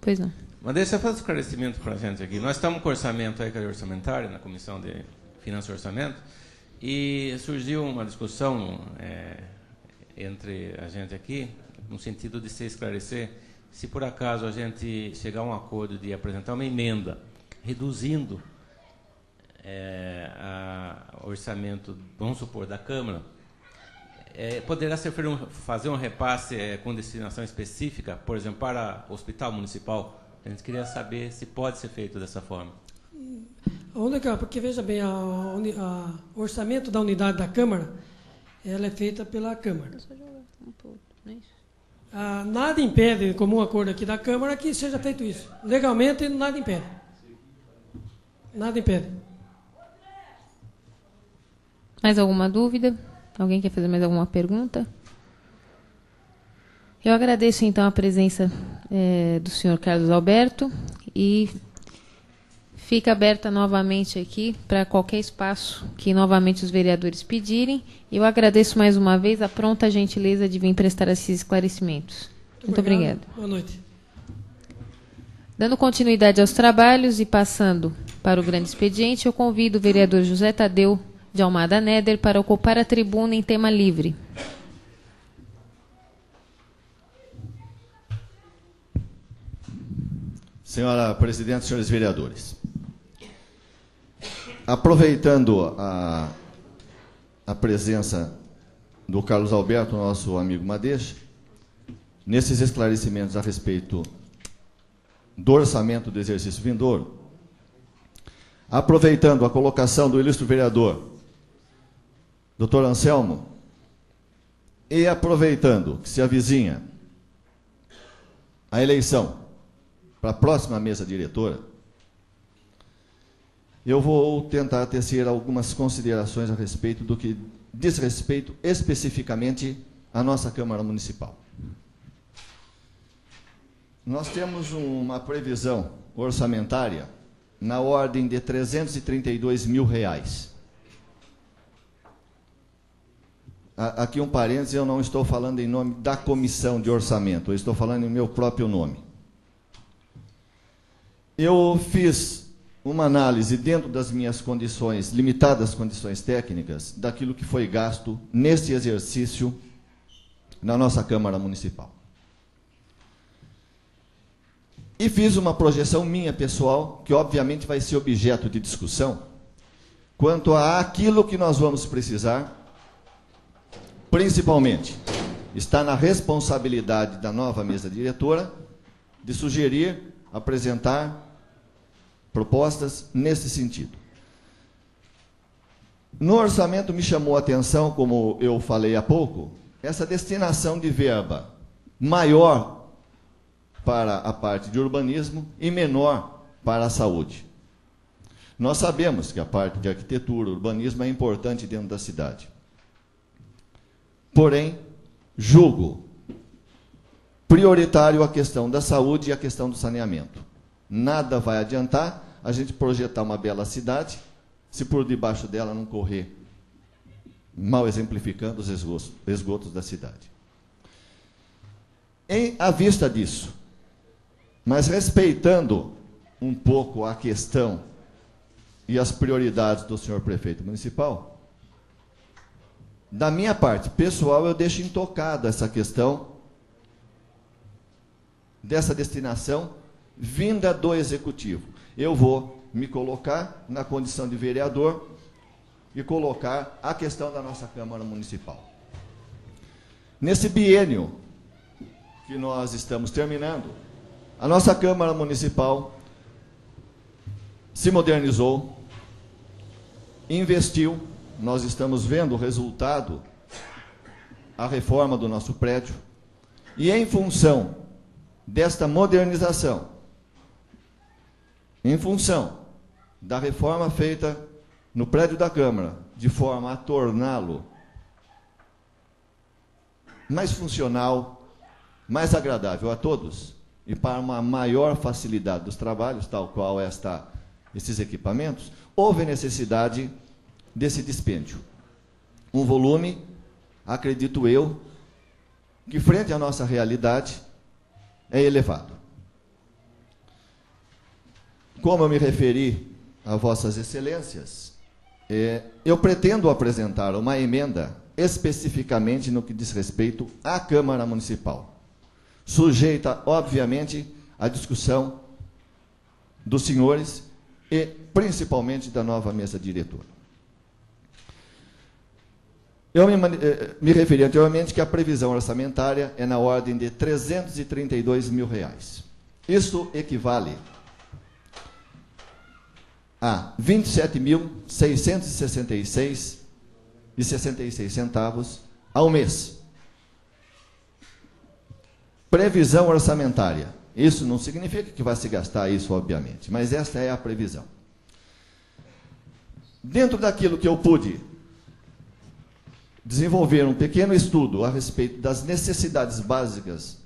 A: Pois não.
F: Mas deixa eu fazer um esclarecimento para a gente aqui. Nós estamos com orçamento aí, cadeia orçamentária, na Comissão de Finanças e Orçamento, e surgiu uma discussão entre a gente aqui, no sentido de se esclarecer, se por acaso a gente chegar a um acordo de apresentar uma emenda, reduzindo o orçamento, vamos supor, da Câmara, poderá fazer um repasse com destinação específica, por exemplo, para o Hospital Municipal. A gente queria saber se pode ser feito dessa forma.
C: Porque, veja bem, o orçamento da unidade da Câmara, ela é feita pela Câmara. Nada impede, como um acordo aqui da Câmara, que seja feito isso. Legalmente, nada impede. Nada impede.
A: Mais alguma dúvida? Alguém quer fazer mais alguma pergunta? Eu agradeço, então, a presença do senhor Carlos Alberto e fica aberta novamente aqui para qualquer espaço que novamente os vereadores pedirem. Eu agradeço mais uma vez a pronta gentileza de vir prestar esses esclarecimentos. Muito obrigada.
C: Boa noite.
A: Dando continuidade aos trabalhos e passando para o grande expediente, eu convido o vereador José Tadeu de Almada Néder para ocupar a tribuna em tema livre.
D: Senhora Presidente, senhores vereadores, aproveitando a presença do Carlos Alberto, nosso amigo Madeixa, nesses esclarecimentos a respeito do orçamento do exercício vindouro, aproveitando a colocação do ilustre vereador Dr. Anselmo, e aproveitando que se avizinha a eleição para a próxima mesa diretora, eu vou tentar tecer algumas considerações a respeito do que diz respeito especificamente à nossa Câmara Municipal. Nós temos uma previsão orçamentária na ordem de R$332 mil. Aqui um parênteses, eu não estou falando em nome da comissão de orçamento, eu estou falando em meu próprio nome. Eu fiz uma análise dentro das minhas condições, limitadas condições técnicas, daquilo que foi gasto neste exercício na nossa Câmara Municipal. E fiz uma projeção minha pessoal, que obviamente vai ser objeto de discussão, quanto a aquilo que nós vamos precisar, principalmente, está na responsabilidade da nova mesa diretora de sugerir, apresentar propostas nesse sentido. No orçamento me chamou a atenção, como eu falei há pouco, essa destinação de verba maior para a parte de urbanismo e menor para a saúde. Nós sabemos que a parte de arquitetura, urbanismo é importante dentro da cidade. Porém, julgo prioritário a questão da saúde e a questão do saneamento. Nada vai adiantar a gente projetar uma bela cidade se por debaixo dela não correr, mal exemplificando os esgotos da cidade. À vista disso, mas respeitando um pouco a questão e as prioridades do senhor prefeito municipal, da minha parte pessoal, eu deixo intocada essa questão dessa destinação vinda do executivo. Eu vou me colocar na condição de vereador e colocar a questão da nossa Câmara Municipal. Nesse biênio que nós estamos terminando, a nossa Câmara Municipal se modernizou, investiu, nós estamos vendo o resultado, a reforma do nosso prédio, e em função desta modernização, em função da reforma feita no prédio da Câmara, de forma a torná-lo mais funcional, mais agradável a todos, e para uma maior facilidade dos trabalhos, tal qual esses equipamentos, houve necessidade desse dispêndio. Um volume, acredito eu, que frente à nossa realidade é elevado. Como eu me referi a vossas excelências, eu pretendo apresentar uma emenda especificamente no que diz respeito à Câmara Municipal, sujeita, obviamente, à discussão dos senhores e, principalmente, da nova mesa diretora. Eu me referi anteriormente que a previsão orçamentária é na ordem de R$ 332 mil. Isso equivale a R$ 27.666,66 ao mês. Previsão orçamentária. Isso não significa que vai se gastar isso, obviamente, mas esta é a previsão. Dentro daquilo que eu pude desenvolver um pequeno estudo a respeito das necessidades básicas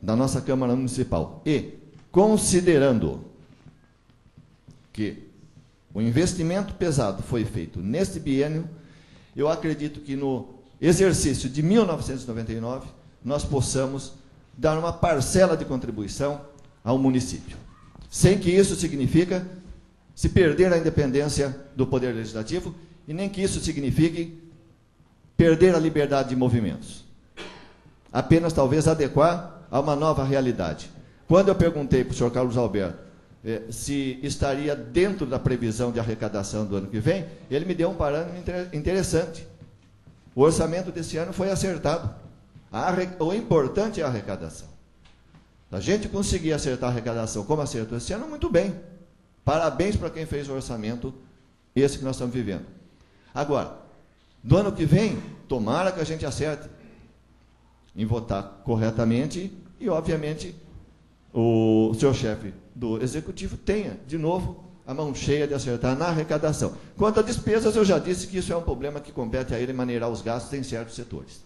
D: da nossa Câmara Municipal e considerando que o investimento pesado foi feito neste biênio, eu acredito que no exercício de 1999 nós possamos dar uma parcela de contribuição ao município, sem que isso signifique se perder a independência do Poder Legislativo e nem que isso signifique perder a liberdade de movimentos. Apenas talvez adequar a uma nova realidade. Quando eu perguntei para o senhor Carlos Alberto se estaria dentro da previsão de arrecadação do ano que vem, ele me deu um parâmetro interessante. O orçamento desse ano foi acertado. O importante é a arrecadação. A gente conseguir acertar a arrecadação como acertou esse ano, muito bem. Parabéns para quem fez o orçamento, esse que nós estamos vivendo. Agora, do ano que vem, tomara que a gente acerte em votar corretamente e, obviamente, o seu chefe do Executivo tenha, de novo, a mão cheia de acertar na arrecadação. Quanto a despesas, eu já disse que isso é um problema que compete a ele maneirar os gastos em certos setores.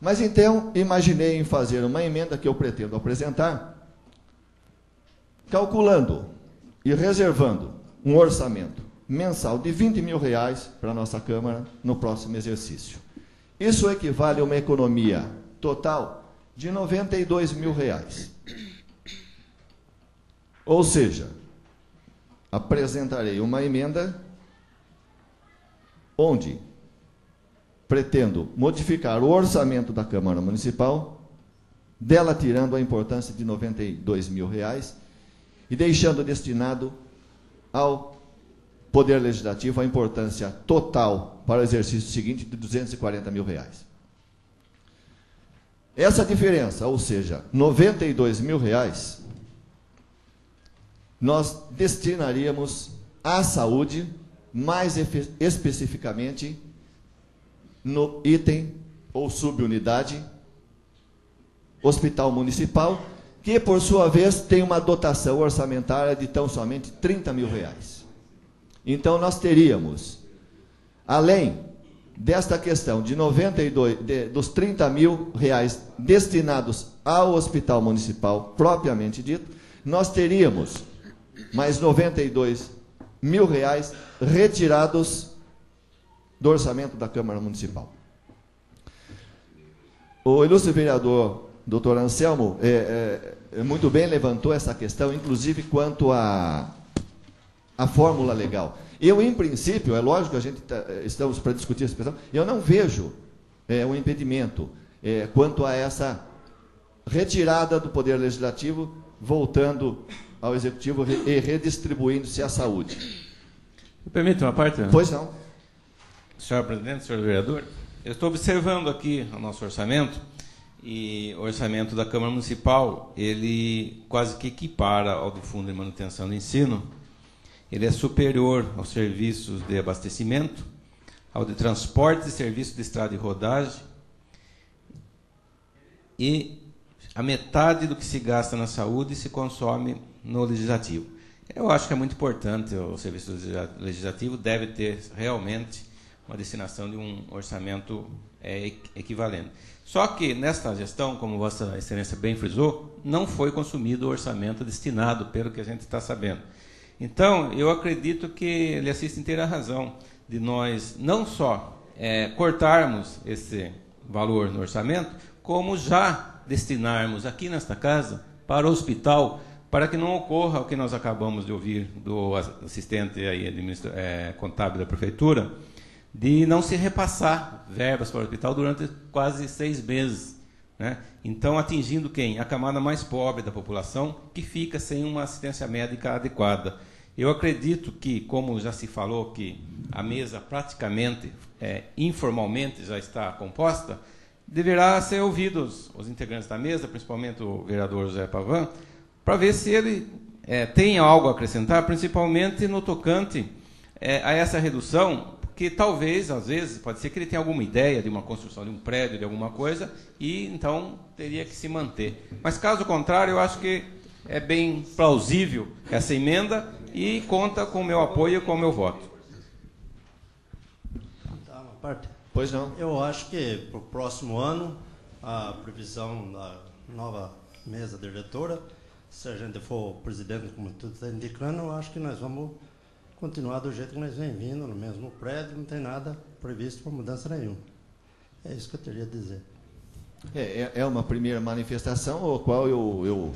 D: Mas então, imaginei em fazer uma emenda que eu pretendo apresentar, calculando e reservando um orçamento mensal de R$ 20 mil para a nossa Câmara no próximo exercício. Isso equivale a uma economia total de R$ 92 mil. Ou seja, apresentarei uma emenda onde pretendo modificar o orçamento da Câmara Municipal dela tirando a importância de R$ 92 mil e deixando destinado ao Poder Legislativo a importância total para o exercício seguinte de R$ 240 mil. Essa diferença, ou seja, R$ 92 mil, nós destinaríamos à saúde, mais especificamente no item ou subunidade Hospital Municipal, que por sua vez tem uma dotação orçamentária de tão somente R$ 30 mil. Então nós teríamos, além desta questão de dos 30 mil reais destinados ao Hospital Municipal propriamente dito, nós teríamos mais 92 mil reais retirados do orçamento da Câmara Municipal. O ilustre vereador Dr. Anselmo muito bem levantou essa questão, inclusive quanto à fórmula legal. Eu, em princípio, é lógico que a gente estamos para discutir essa questão, eu não vejo um impedimento quanto a essa retirada do Poder Legislativo, voltando ao Executivo e redistribuindo-se à saúde.
F: Me permite uma parte?
D: Pois não.
F: Senhor presidente, senhor vereador, eu estou observando aqui o nosso orçamento, e o orçamento da Câmara Municipal, ele quase que equipara ao do Fundo de Manutenção do Ensino. Ele é superior aos serviços de abastecimento, ao de transporte e serviço de estrada e rodagem, e a metade do que se gasta na saúde se consome no Legislativo. Eu acho que é muito importante, o Serviço Legislativo deve ter realmente uma destinação de um orçamento equivalente. Só que, nesta gestão, como Vossa Excelência bem frisou, não foi consumido o orçamento destinado, pelo que a gente está sabendo. Então, eu acredito que ele assiste inteira razão de nós não só cortarmos esse valor no orçamento, como já destinarmos aqui nesta casa para o hospital, para que não ocorra o que nós acabamos de ouvir do assistente aí, contábil da Prefeitura, de não se repassar verbas para o hospital durante quase 6 meses. Né? Então, atingindo quem? A camada mais pobre da população, que fica sem uma assistência médica adequada. Eu acredito que, como já se falou, que a mesa praticamente, informalmente, já está composta, deverá ser ouvidos os integrantes da mesa, principalmente o vereador José Pavan, para ver se ele tem algo a acrescentar, principalmente no tocante a essa redução, que talvez, às vezes, pode ser que ele tenha alguma ideia de uma construção de um prédio, de alguma coisa, e então teria que se manter. Mas, caso contrário, eu acho que é bem plausível essa emenda e conta com o meu apoio e com o meu voto.
J: Tá, uma parte.
D: Pois não.
J: Eu acho que para o próximo ano, a previsão da nova mesa diretora, se a gente for presidente, como tu está indicando, eu acho que nós vamos continuar do jeito que nós vem vindo, no mesmo prédio, não tem nada previsto para mudança nenhuma. É isso que eu teria a dizer.
D: É uma primeira manifestação, a qual eu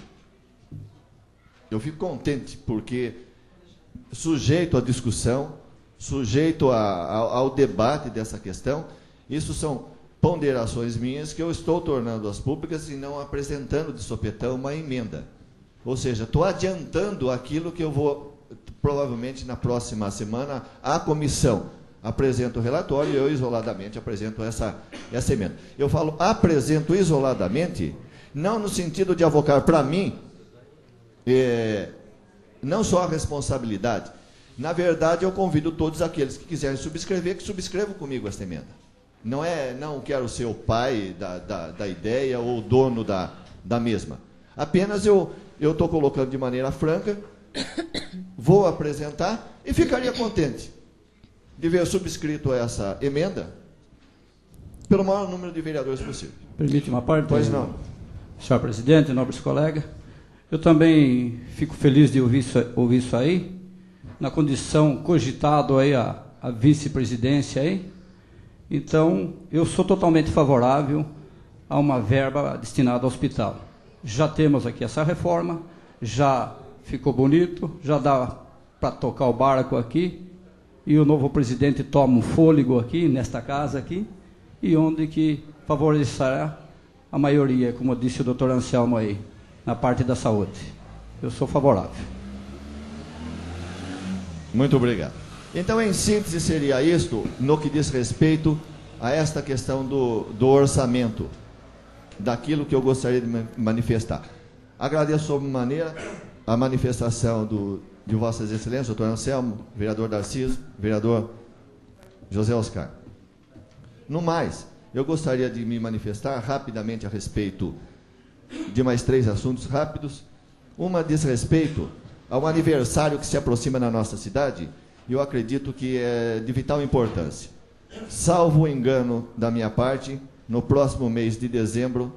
D: fico contente, porque sujeito à discussão, sujeito ao debate dessa questão, isso são ponderações minhas que eu estou tornando as públicas e não apresentando de sopetão uma emenda. Ou seja, estou adiantando aquilo que eu vou... Provavelmente na próxima semana a comissão apresenta o relatório e eu isoladamente apresento essa emenda. Eu falo apresento isoladamente, não no sentido de avocar para mim não só a responsabilidade. Na verdade, eu convido todos aqueles que quiserem subscrever, que subscrevam comigo esta emenda. Não quero ser o pai da ideia ou o dono da mesma. Apenas eu estou colocando de maneira franca, vou apresentar e ficaria contente de ver subscrito essa emenda pelo maior número de vereadores possível.
I: Permite uma parte?
D: Pois não.
I: Senhor presidente, nobres colegas, eu também fico feliz de ouvir isso aí, na condição cogitado aí a vice-presidência aí. Então, eu sou totalmente favorável a uma verba destinada ao hospital. Já temos aqui essa reforma, já ficou bonito, já dá para tocar o barco aqui, e o novo presidente toma um fôlego aqui, nesta casa aqui, e onde que favorecerá a maioria, como disse o doutor Anselmo aí, na parte da saúde. Eu sou favorável.
D: Muito obrigado. Então, em síntese, seria isto no que diz respeito a esta questão do orçamento, daquilo que eu gostaria de manifestar. Agradeço sobremaneira a manifestação de Vossas Excelências, doutor Anselmo, vereador Darciso, vereador José Oscar. No mais, eu gostaria de me manifestar rapidamente a respeito de mais 3 assuntos rápidos. Uma diz respeito ao aniversário que se aproxima na nossa cidade, e eu acredito que é de vital importância. Salvo o engano da minha parte, no próximo mês de dezembro,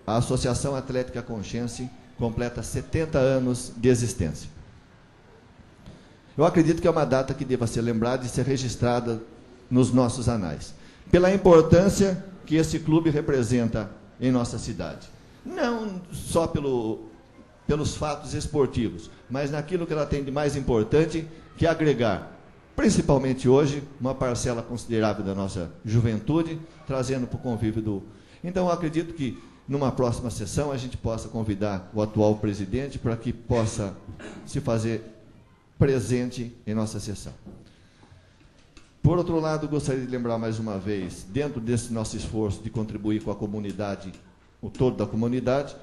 D: a Associação Atlética Conchiense completa 70 anos de existência. Eu acredito que é uma data que deva ser lembrada e ser registrada nos nossos anais, pela importância que esse clube representa em nossa cidade. Não só pelos fatos esportivos, mas naquilo que ela tem de mais importante, que é agregar, principalmente hoje, uma parcela considerável da nossa juventude, trazendo para o convívio do... Então, eu acredito que, numa próxima sessão, a gente possa convidar o atual presidente para que possa se fazer presente em nossa sessão. Por outro lado, gostaria de lembrar mais uma vez, dentro desse nosso esforço de contribuir com a comunidade, o todo da comunidade,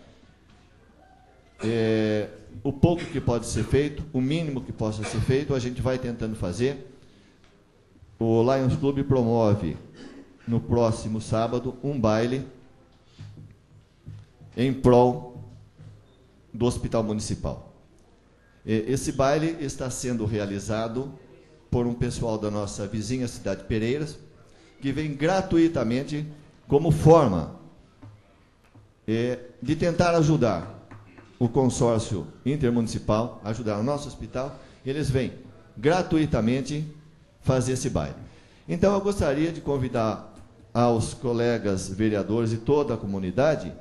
D: o pouco que pode ser feito, o mínimo que possa ser feito, a gente vai tentando fazer. O Lions Club promove, no próximo sábado, um baile em prol do Hospital Municipal. Esse baile está sendo realizado por um pessoal da nossa vizinha cidade de Pereiras, que vem gratuitamente como forma de tentar ajudar o consórcio intermunicipal, ajudar o nosso hospital. Eles vêm gratuitamente fazer esse baile. Então, eu gostaria de convidar aos colegas vereadores e toda a comunidade.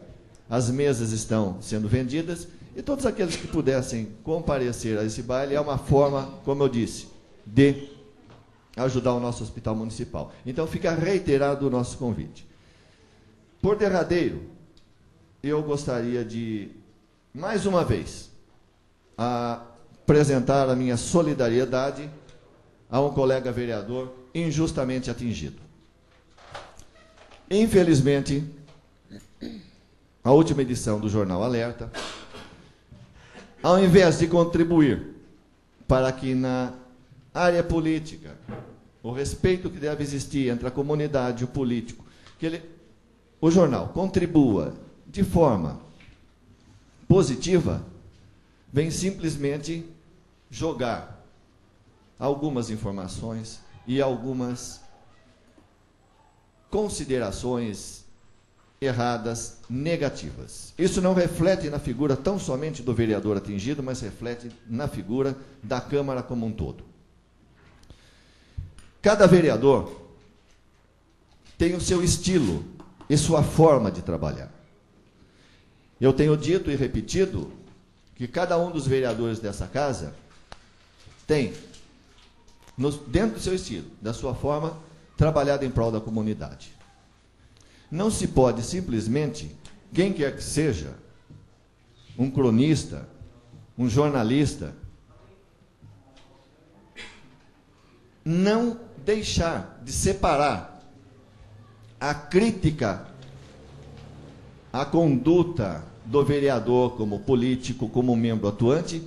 D: As mesas estão sendo vendidas e todos aqueles que pudessem comparecer a esse baile, é uma forma, como eu disse, de ajudar o nosso hospital municipal. Então, fica reiterado o nosso convite. Por derradeiro, eu gostaria de, mais uma vez, apresentar a minha solidariedade a um colega vereador injustamente atingido. Infelizmente, a última edição do Jornal Alerta, ao invés de contribuir para que na área política, o respeito que deve existir entre a comunidade e o político, que o jornal contribua de forma positiva, vem simplesmente jogar algumas informações e algumas considerações erradas, negativas. Isso não reflete na figura tão somente do vereador atingido, mas reflete na figura da Câmara como um todo. Cada vereador tem o seu estilo e sua forma de trabalhar. Eu tenho dito e repetido que cada um dos vereadores dessa casa tem, dentro do seu estilo, da sua forma, trabalhado em prol da comunidade. Não se pode simplesmente, quem quer que seja, um cronista, um jornalista, não deixar de separar a crítica à conduta do vereador como político, como membro atuante,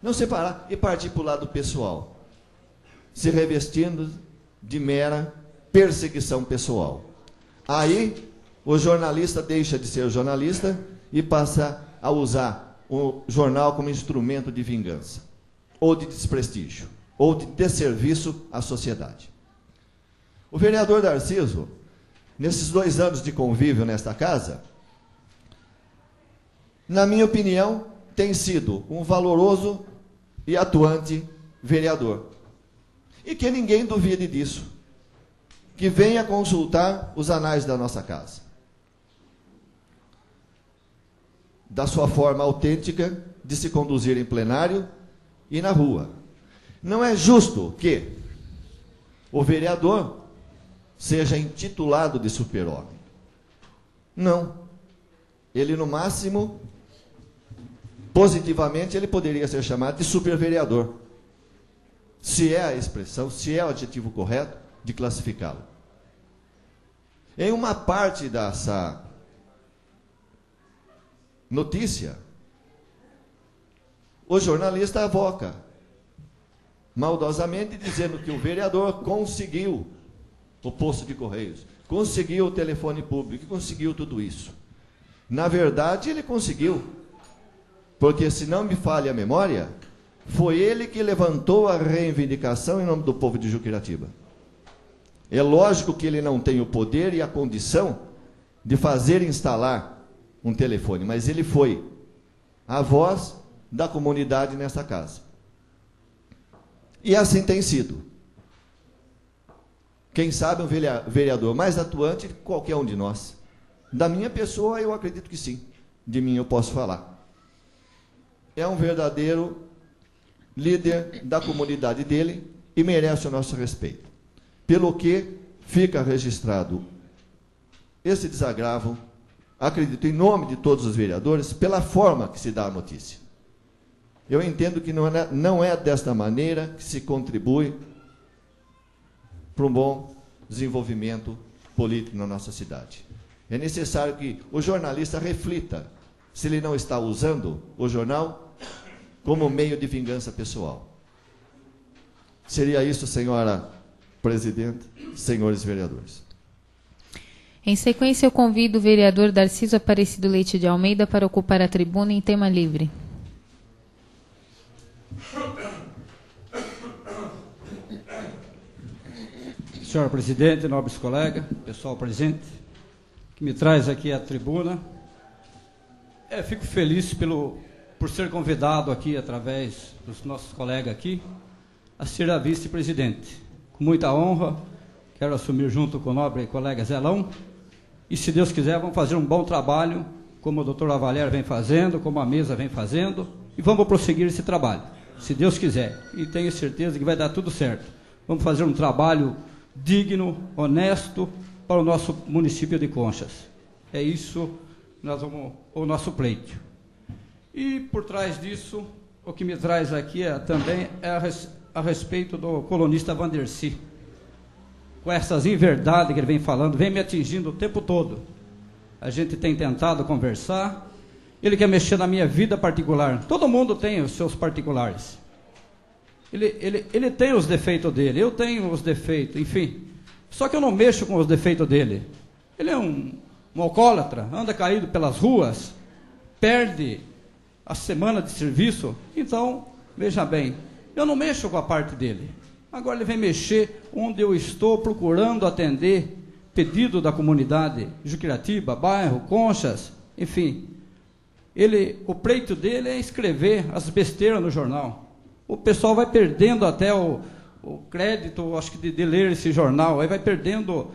D: não separar e partir para o lado pessoal, se revestindo de mera perseguição pessoal. Aí, o jornalista deixa de ser jornalista e passa a usar o jornal como instrumento de vingança, ou de desprestígio, ou de desserviço à sociedade. O vereador Darciso, nesses 2 anos de convívio nesta casa, na minha opinião, tem sido um valoroso e atuante vereador. E que ninguém duvide disso. Que venha consultar os anais da nossa casa. Da sua forma autêntica de se conduzir em plenário e na rua. Não é justo que o vereador seja intitulado de super-homem. Não. Ele, no máximo, positivamente, ele poderia ser chamado de supervereador. Se é a expressão, se é o adjetivo correto de classificá-lo. Em uma parte dessa notícia, o jornalista avoca maldosamente dizendo que o vereador conseguiu o posto de Correios, conseguiu o telefone público, conseguiu tudo isso. Na verdade, ele conseguiu, porque, se não me falha a memória, foi ele que levantou a reivindicação em nome do povo de Juquiratiba. É lógico que ele não tem o poder e a condição de fazer instalar um telefone, mas ele foi a voz da comunidade nessa casa. E assim tem sido. Quem sabe um vereador mais atuante que qualquer um de nós. Da minha pessoa, eu acredito que sim. De mim eu posso falar. É um verdadeiro líder da comunidade dele e merece o nosso respeito. Pelo que fica registrado esse desagravo, acredito, em nome de todos os vereadores, pela forma que se dá a notícia. Eu entendo que não é desta maneira que se contribui para um bom desenvolvimento político na nossa cidade. É necessário que o jornalista reflita se ele não está usando o jornal como meio de vingança pessoal. Seria isso, senhora presidente, senhores vereadores.
A: Em sequência, eu convido o vereador Darciso Aparecido Leite de Almeida para ocupar a tribuna em tema livre.
I: Senhor presidente, nobres colegas, pessoal presente, que me traz aqui à tribuna. Fico feliz por ser convidado aqui, através dos nossos colegas aqui, a ser a vice-presidente. Com muita honra, quero assumir junto com o nobre colega Zelão, e, se Deus quiser, vamos fazer um bom trabalho, como o doutor Avalério vem fazendo, como a mesa vem fazendo, e vamos prosseguir esse trabalho, se Deus quiser, e tenho certeza que vai dar tudo certo. Vamos fazer um trabalho digno, honesto, para o nosso município de Conchas. É isso o nosso pleito. E, por trás disso, o que me traz aqui também é a respeito do colunista Vandercy. Com essas inverdades que ele vem falando, vem me atingindo o tempo todo. A gente tem tentado conversar, ele quer mexer na minha vida particular. Todo mundo tem os seus particulares. Ele tem os defeitos dele, eu tenho os defeitos, enfim. Só que eu não mexo com os defeitos dele. Ele é um alcoólatra, anda caído pelas ruas, perde a semana de serviço. Então, veja bem, eu não mexo com a parte dele. Agora ele vem mexer onde eu estou procurando atender pedido da comunidade Juquiratiba, bairro, Conchas, enfim. O pleito dele é escrever as besteiras no jornal. O pessoal vai perdendo até o crédito, acho que de ler esse jornal, aí vai perdendo,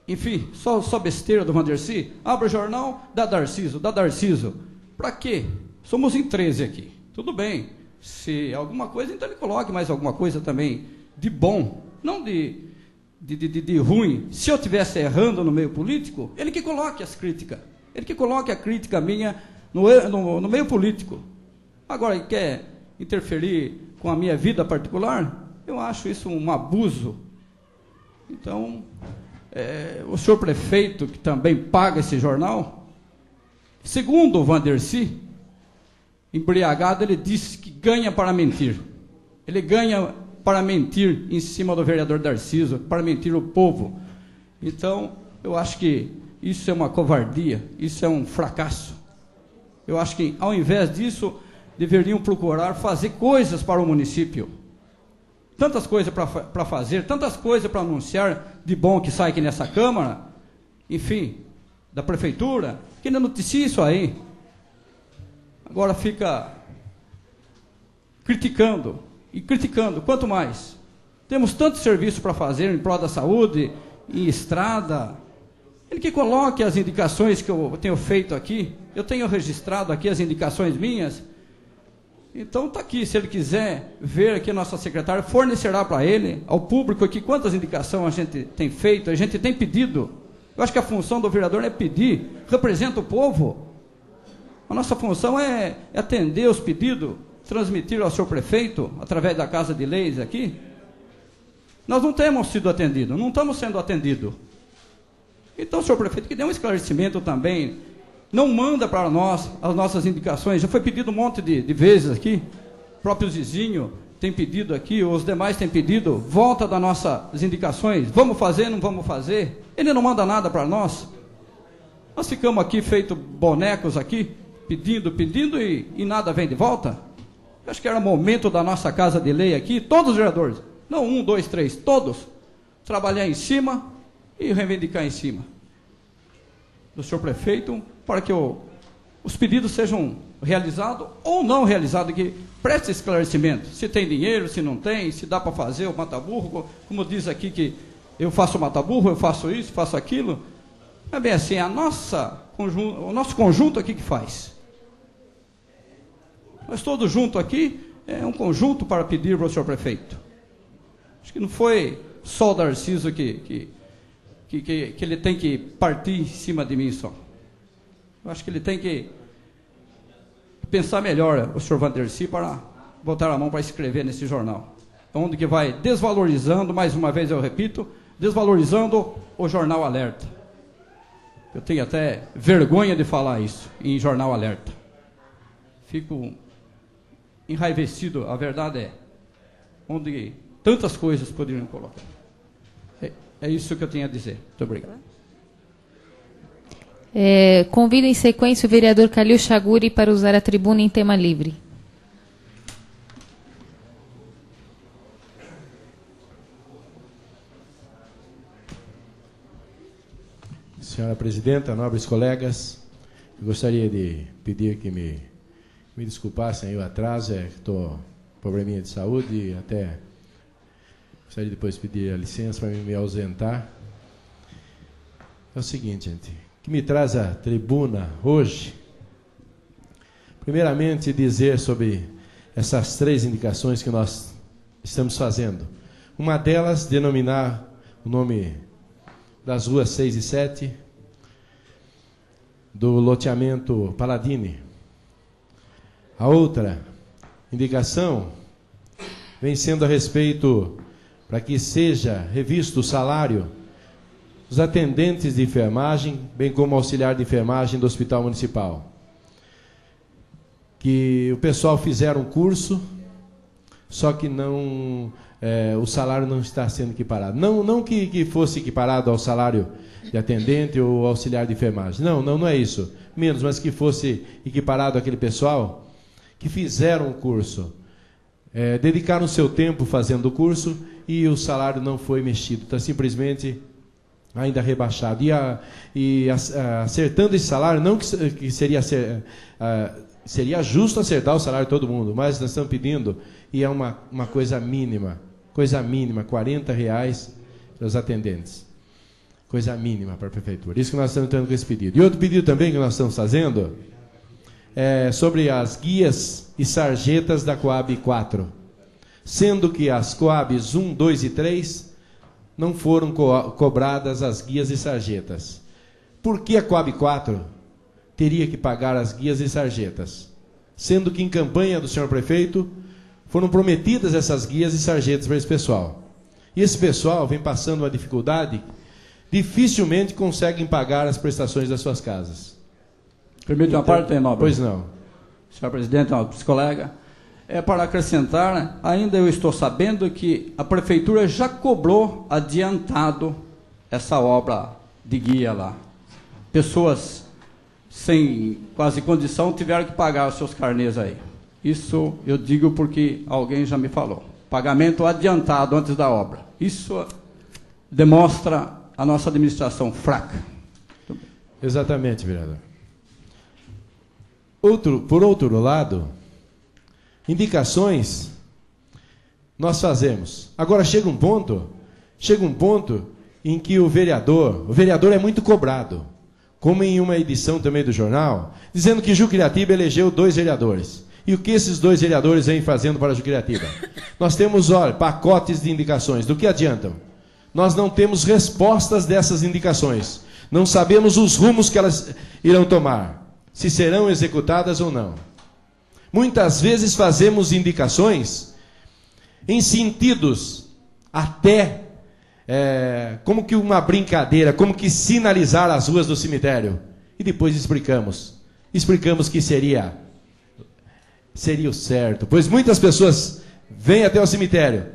I: enfim, só besteira do Vandercy. Abre o jornal, dá Darciso. Para quê? Somos em 13 aqui, tudo bem. Se alguma coisa, então ele coloque mais alguma coisa também de bom, não de ruim. Se eu estivesse errando no meio político, ele que coloque as críticas, ele que coloque a crítica minha no meio político. Agora, ele quer interferir com a minha vida particular? Eu acho isso um abuso. Então, o senhor prefeito, que também paga esse jornal, segundo o Vandercy, embriagado, ele disse que ganha para mentir. Ele ganha para mentir em cima do vereador Darciso, para mentir o povo. Então, eu acho que isso é uma covardia, isso é um fracasso. Eu acho que, ao invés disso, deveriam procurar fazer coisas para o município. Tantas coisas para fazer, tantas coisas para anunciar de bom que sai aqui nessa Câmara, enfim, da Prefeitura, que ainda noticia isso aí. Agora fica criticando, e criticando, quanto mais. Temos tanto serviço para fazer em prol da saúde, em estrada. Ele que coloque as indicações que eu tenho feito aqui, eu tenho registrado aqui as indicações minhas. Então está aqui, se ele quiser ver aqui, nossa secretária fornecerá para ele, ao público aqui, quantas indicações a gente tem feito, a gente tem pedido. Eu acho que a função do vereador é pedir, representa o povo. A nossa função é atender os pedidos, transmitir ao senhor prefeito, através da Casa de Leis aqui. Nós não temos sido atendidos, não estamos sendo atendidos. Então, senhor prefeito, que dê um esclarecimento também. Não manda para nós as nossas indicações. Já foi pedido um monte de vezes aqui. O próprio Zizinho tem pedido aqui, os demais têm pedido. Volta das nossas indicações. Vamos fazer, não vamos fazer? Ele não manda nada para nós. Nós ficamos aqui feito bonecos aqui, pedindo e nada vem de volta. Eu acho que era o momento da nossa Casa de Lei aqui, todos os vereadores, não 1, 2, 3, todos, trabalhar em cima e reivindicar em cima do senhor prefeito, para que os pedidos sejam realizados ou não realizados, que preste esclarecimento, se tem dinheiro, se não tem, se dá para fazer o mata-burro, como diz aqui que eu faço o mata-burro, eu faço isso, faço aquilo. É bem assim, o nosso conjunto aqui que faz. Nós todos juntos aqui, é um conjunto para pedir para o senhor prefeito. Acho que não foi só o Darciso que ele tem que partir em cima de mim só. Eu acho que ele tem que pensar melhor, o senhor Vandercy, para botar a mão para escrever nesse jornal. Onde que vai desvalorizando, mais uma vez eu repito, desvalorizando o Jornal Alerta. Eu tenho até vergonha de falar isso em Jornal Alerta. Fico enraivecido, a verdade é, onde tantas coisas poderiam colocar. É isso que eu tenho a dizer. Muito obrigado.
A: Convido em sequência o vereador Calil Chaguri para usar a tribuna em tema livre.
H: Senhora presidenta, nobres colegas, eu gostaria de pedir que me desculpassem aí o atraso, estou com probleminha de saúde e até gostaria depois de pedir a licença para me ausentar. É o seguinte, gente, o que me traz à tribuna hoje, primeiramente dizer sobre essas 3 indicações que nós estamos fazendo. Uma delas, denominar o nome das ruas 6 e 7, do loteamento Paladini. A outra indicação vem sendo a respeito para que seja revisto o salário dos atendentes de enfermagem, bem como auxiliar de enfermagem do Hospital Municipal. Que o pessoal fizeram um curso, só que não, o salário não está sendo equiparado. Não que fosse equiparado ao salário de atendente ou auxiliar de enfermagem. Não é isso. Menos, mas que fosse equiparado àquele pessoal que fizeram o curso. Dedicaram seu tempo fazendo o curso e o salário não foi mexido. Está simplesmente ainda rebaixado. E acertando esse salário, não que seria justo acertar o salário de todo mundo, mas nós estamos pedindo, e é uma coisa mínima, R$40 para os atendentes. Coisa mínima para a prefeitura. Isso que nós estamos entrando com esse pedido. E outro pedido também que nós estamos fazendo é sobre as guias e sarjetas da Coab 4. Sendo que as Coabs 1, 2 e 3 não foram cobradas as guias e sarjetas. Por que a Coab 4 teria que pagar as guias e sarjetas? Sendo que em campanha do senhor prefeito foram prometidas essas guias e sarjetas para esse pessoal. E esse pessoal vem passando uma dificuldade, dificilmente conseguem pagar as prestações das suas casas.
I: Permite uma parte, nobre?
H: Pois não.
I: Senhor presidente, nobres colegas, para acrescentar, ainda eu estou sabendo que a prefeitura já cobrou adiantado essa obra de guia lá. Pessoas sem quase condição tiveram que pagar os seus carnês aí. Isso eu digo porque alguém já me falou. Pagamento adiantado antes da obra. Isso demonstra a nossa administração fraca.
H: Exatamente, vereador. Por outro lado, indicações nós fazemos. Agora chega um ponto em que o vereador é muito cobrado, como em uma edição também do jornal, dizendo que Juquiratiba elegeu 2 vereadores. E o que esses 2 vereadores vêm fazendo para Juquiratiba? Nós temos, pacotes de indicações. Do que adiantam? Nós não temos respostas dessas indicações. Não sabemos os rumos que elas irão tomar, se serão executadas ou não. Muitas vezes fazemos indicações em sentidos até como que uma brincadeira, como que sinalizar as ruas do cemitério. E depois explicamos que seria o certo, pois muitas pessoas vêm até o cemitério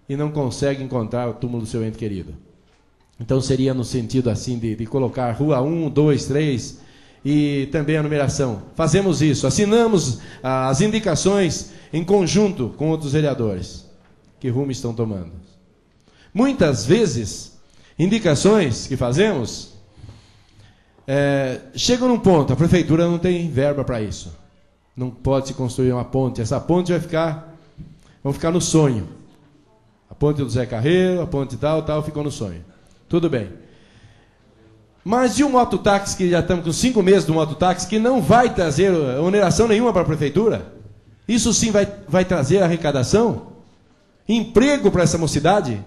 H: e não conseguem encontrar o túmulo do seu ente querido. Então seria no sentido assim de colocar rua 1, 2, 3 e também a numeração. Fazemos isso, assinamos as indicações em conjunto com outros vereadores. Que rumo estão tomando? Muitas vezes, indicações que fazemos chegam num ponto, a prefeitura não tem verba para isso. Não pode se construir uma ponte. Essa ponte vai ficar no sonho. A ponte do Zé Carreiro, a ponte tal, ficou no sonho. Tudo bem. Mas e o mototáxi, que já estamos com 5 meses do mototáxi, que não vai trazer oneração nenhuma para a prefeitura? Isso sim vai trazer arrecadação? Emprego para essa mocidade?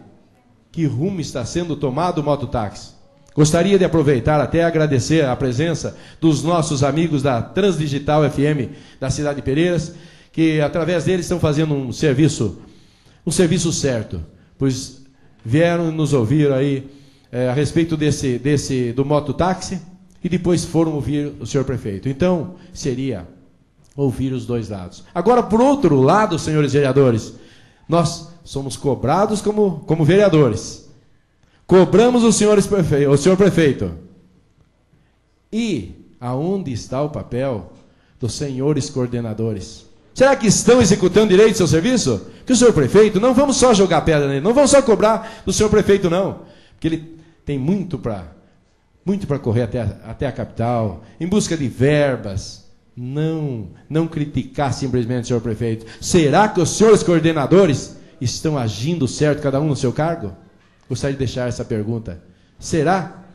H: Que rumo está sendo tomado o mototáxi? Gostaria de aproveitar até agradecer a presença dos nossos amigos da Transdigital FM da cidade de Pereiras, que através deles estão fazendo um serviço certo, pois vieram nos ouvir aí a respeito do mototáxi e depois foram ouvir o senhor prefeito. Então, seria ouvir os dois lados. Agora, por outro lado, senhores vereadores, nós somos cobrados como vereadores. Cobramos o senhor prefeito. E aonde está o papel dos senhores coordenadores? Será que estão executando direito seu serviço? Que o senhor prefeito, não vamos só jogar pedra nele, não vamos só cobrar do senhor prefeito, não. Porque ele tem muito para correr até a capital, em busca de verbas. Não criticar simplesmente o senhor prefeito. Será que os senhores coordenadores estão agindo certo, cada um no seu cargo? Gostaria de deixar essa pergunta. Será?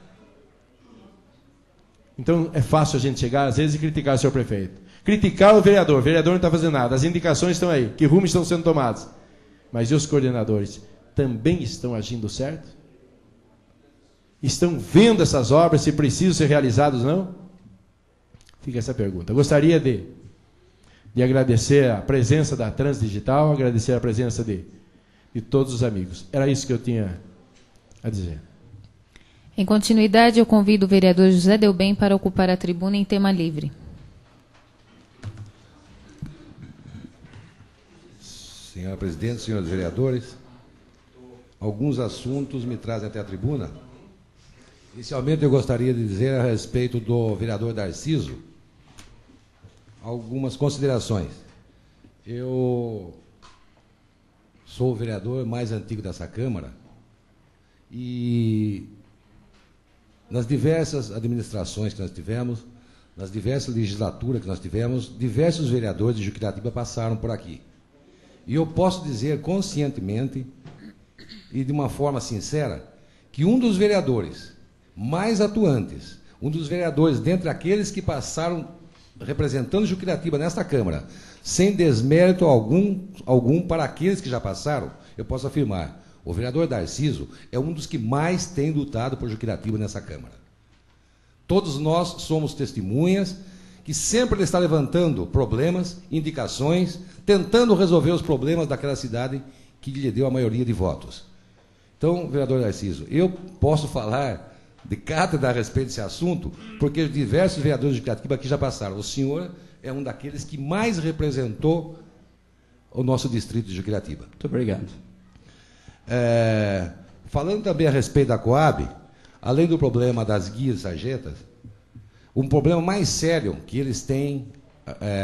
H: Então é fácil a gente chegar às vezes e criticar o senhor prefeito. Criticar o vereador não está fazendo nada. As indicações estão aí, que rumos estão sendo tomados. Mas e os coordenadores? Também estão agindo certo? Estão vendo essas obras, se precisam ser realizadas ou não? Fica essa pergunta. Eu gostaria de agradecer a presença da Transdigital, agradecer a presença de todos os amigos. Era isso que eu tinha a dizer.
A: Em continuidade, eu convido o vereador José Delbem para ocupar a tribuna em tema livre.
E: Senhora Presidente, senhores vereadores, alguns assuntos me trazem até a tribuna. Inicialmente, eu gostaria de dizer a respeito do vereador Darciso algumas considerações. Eu sou o vereador mais antigo dessa Câmara e nas diversas administrações que nós tivemos, nas diversas legislaturas que nós tivemos, diversos vereadores de Juquiratiba passaram por aqui. E eu posso dizer conscientemente e de uma forma sincera que um dos vereadores mais atuantes, um dos vereadores dentre aqueles que passaram representando Juquiratiba nesta Câmara, sem desmérito algum para aqueles que já passaram, eu posso afirmar, o vereador Darciso é um dos que mais tem lutado por Juquiratiba nessa Câmara. Todos nós somos testemunhas que sempre ele está levantando problemas, indicações, tentando resolver os problemas daquela cidade que lhe deu a maioria de votos. Então, vereador Darciso, eu posso falar de cátedra a respeito desse assunto, porque diversos vereadores de Juquiratiba aqui já passaram. O senhor é um daqueles que mais representou o nosso distrito de Juquiratiba.
I: Muito obrigado.
E: Falando também a respeito da Coab, além do problema das guias e sarjetas, um problema mais sério que eles têm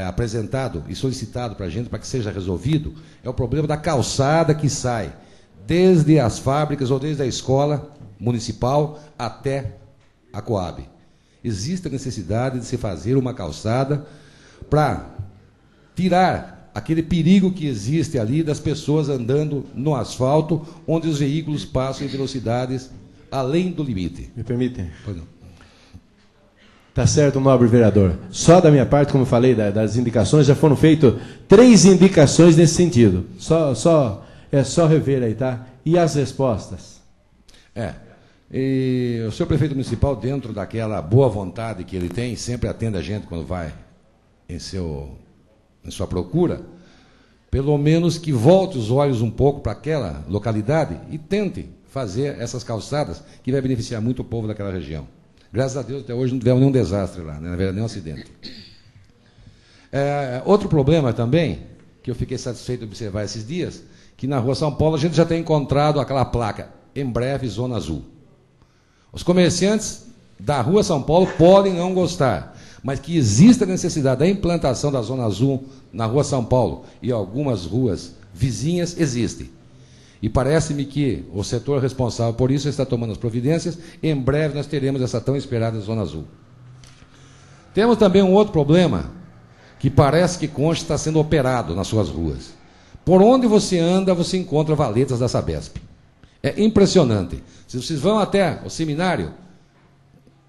E: apresentado e solicitado para a gente, para que seja resolvido, é o problema da calçada que sai desde as fábricas ou desde a escola municipal até a Coab. Existe a necessidade de se fazer uma calçada para tirar aquele perigo que existe ali das pessoas andando no asfalto, onde os veículos passam em velocidades além do limite.
H: Me permitem?
E: Pois não.
H: Tá certo, nobre vereador. Só da minha parte, como eu falei, das indicações, já foram feitas 3 indicações nesse sentido. É só rever aí, tá? E as respostas?
E: E o senhor prefeito municipal, dentro daquela boa vontade que ele tem, sempre atende a gente quando vai em sua procura, pelo menos que volte os olhos um pouco para aquela localidade e tente fazer essas calçadas, que vai beneficiar muito o povo daquela região. Graças a Deus, até hoje não tivemos nenhum desastre lá, né? Na verdade, nenhum acidente. Outro problema também, que eu fiquei satisfeito de observar esses dias, que na Rua São Paulo a gente já tem encontrado aquela placa, em breve, Zona Azul. Os comerciantes da Rua São Paulo podem não gostar, mas que existe a necessidade da implantação da Zona Azul na Rua São Paulo e algumas ruas vizinhas, existe. E parece-me que o setor responsável por isso está tomando as providências. Em breve nós teremos essa tão esperada Zona Azul. Temos também um outro problema, que parece que Concha está sendo operado nas suas ruas. Por onde você anda, você encontra valetas da Sabesp. É impressionante. Se vocês vão até o seminário,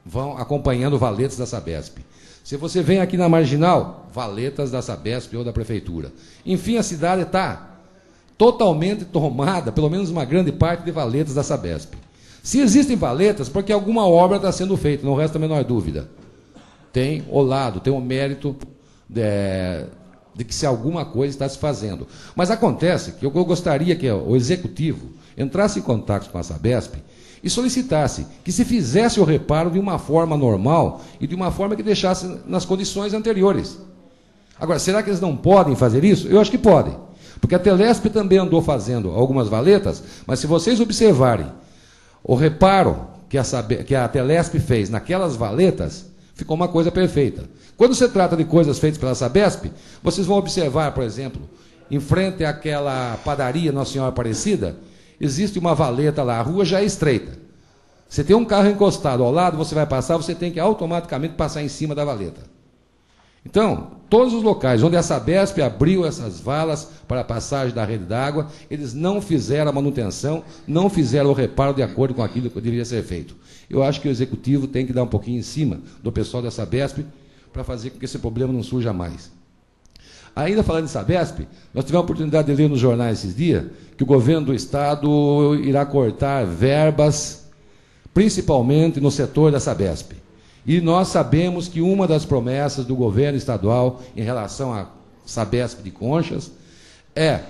E: vão acompanhando valetas da Sabesp. Se você vem aqui na Marginal, valetas da Sabesp ou da Prefeitura. Enfim, a cidade está totalmente tomada, pelo menos uma grande parte, de valetas da Sabesp. Se existem valetas, porque alguma obra está sendo feita, não resta a menor dúvida. Tem o lado, tem o mérito de que se alguma coisa está se fazendo. Mas acontece que eu gostaria que o Executivo entrasse em contato com a Sabesp e solicitasse que se fizesse o reparo de uma forma normal e de uma forma que deixasse nas condições anteriores. Agora, será que eles não podem fazer isso? Eu acho que podem. Porque a Telesp também andou fazendo algumas valetas, mas se vocês observarem o reparo que a Telesp fez naquelas valetas, ficou uma coisa perfeita. Quando se trata de coisas feitas pela Sabesp, vocês vão observar, por exemplo, em frente àquela padaria Nossa Senhora Aparecida, existe uma valeta lá, a rua já é estreita. Você tem um carro encostado ao lado, você vai passar, você tem que automaticamente passar em cima da valeta. Então, todos os locais onde a Sabesp abriu essas valas para a passagem da rede d'água, eles não fizeram a manutenção, não fizeram o reparo de acordo com aquilo que deveria ser feito. Eu acho que o Executivo tem que dar um pouquinho em cima do pessoal da Sabesp para fazer com que esse problema não surja mais. Ainda falando de Sabesp, nós tivemos a oportunidade de ler nos jornais esses dias que o governo do Estado irá cortar verbas, principalmente no setor da Sabesp. E nós sabemos que uma das promessas do governo estadual em relação à Sabesp de Conchas é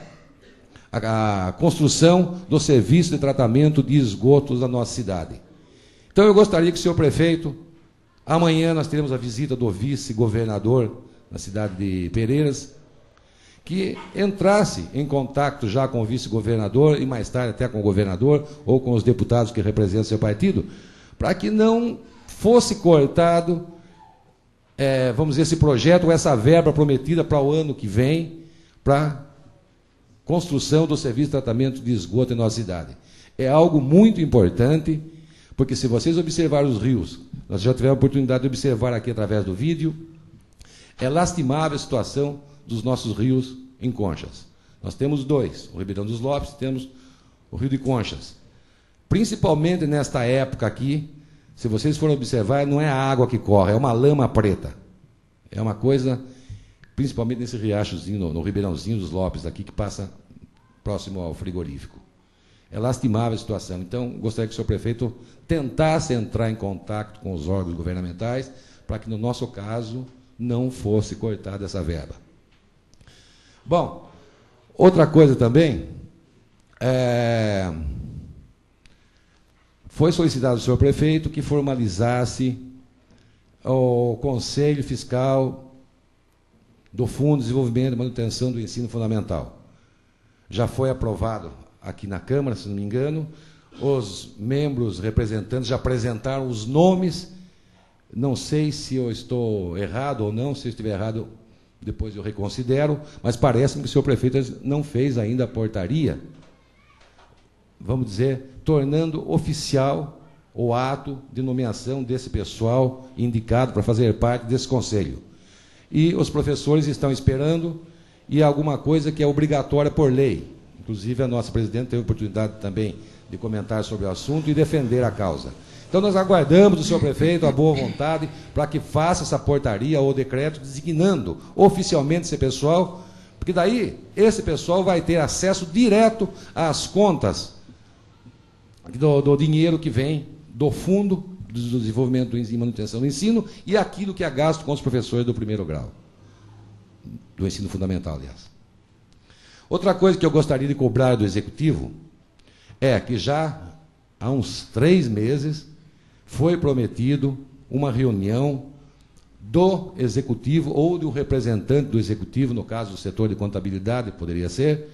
E: a construção do serviço de tratamento de esgotos da nossa cidade. Então eu gostaria que o senhor prefeito, amanhã nós teremos a visita do vice-governador na cidade de Pereiras, que entrasse em contato já com o vice-governador e mais tarde até com o governador ou com os deputados que representam seu partido, para que não fosse cortado, vamos dizer, esse projeto ou essa verba prometida para o ano que vem para construção do serviço de tratamento de esgoto em nossa cidade. É algo muito importante, porque se vocês observarem os rios, nós já tivemos a oportunidade de observar aqui através do vídeo, é lastimável a situação dos nossos rios em Conchas. Nós temos dois, o Ribeirão dos Lopes, temos o Rio de Conchas. Principalmente nesta época aqui, se vocês forem observar, não é a água que corre, é uma lama preta. É uma coisa, principalmente nesse riachozinho, no Ribeirãozinho dos Lopes, aqui que passa próximo ao frigorífico. É lastimável a situação. Então, gostaria que o senhor prefeito tentasse entrar em contato com os órgãos governamentais para que, no nosso caso, não fosse cortada essa verba. Bom, outra coisa também, foi solicitado ao senhor prefeito que formalizasse o Conselho Fiscal do Fundo de Desenvolvimento e Manutenção do Ensino Fundamental. Já foi aprovado aqui na Câmara, se não me engano, os membros representantes já apresentaram os nomes, não sei se eu estou errado ou não, se eu estiver errado, depois eu reconsidero, mas parece-me que o senhor prefeito não fez ainda a portaria, vamos dizer, tornando oficial o ato de nomeação desse pessoal indicado para fazer parte desse conselho. E os professores estão esperando, e alguma coisa que é obrigatória por lei. Inclusive, a nossa presidente teve a oportunidade também de comentar sobre o assunto e defender a causa. Então, nós aguardamos do senhor prefeito a boa vontade para que faça essa portaria ou decreto designando oficialmente esse pessoal, porque daí esse pessoal vai ter acesso direto às contas do dinheiro que vem do Fundo do Desenvolvimento e Manutenção do Ensino e aquilo que é gasto com os professores do primeiro grau, do ensino fundamental, aliás. Outra coisa que eu gostaria de cobrar do Executivo é que já há uns 3 meses foi prometido uma reunião do Executivo ou do representante do Executivo, no caso do setor de contabilidade, poderia ser,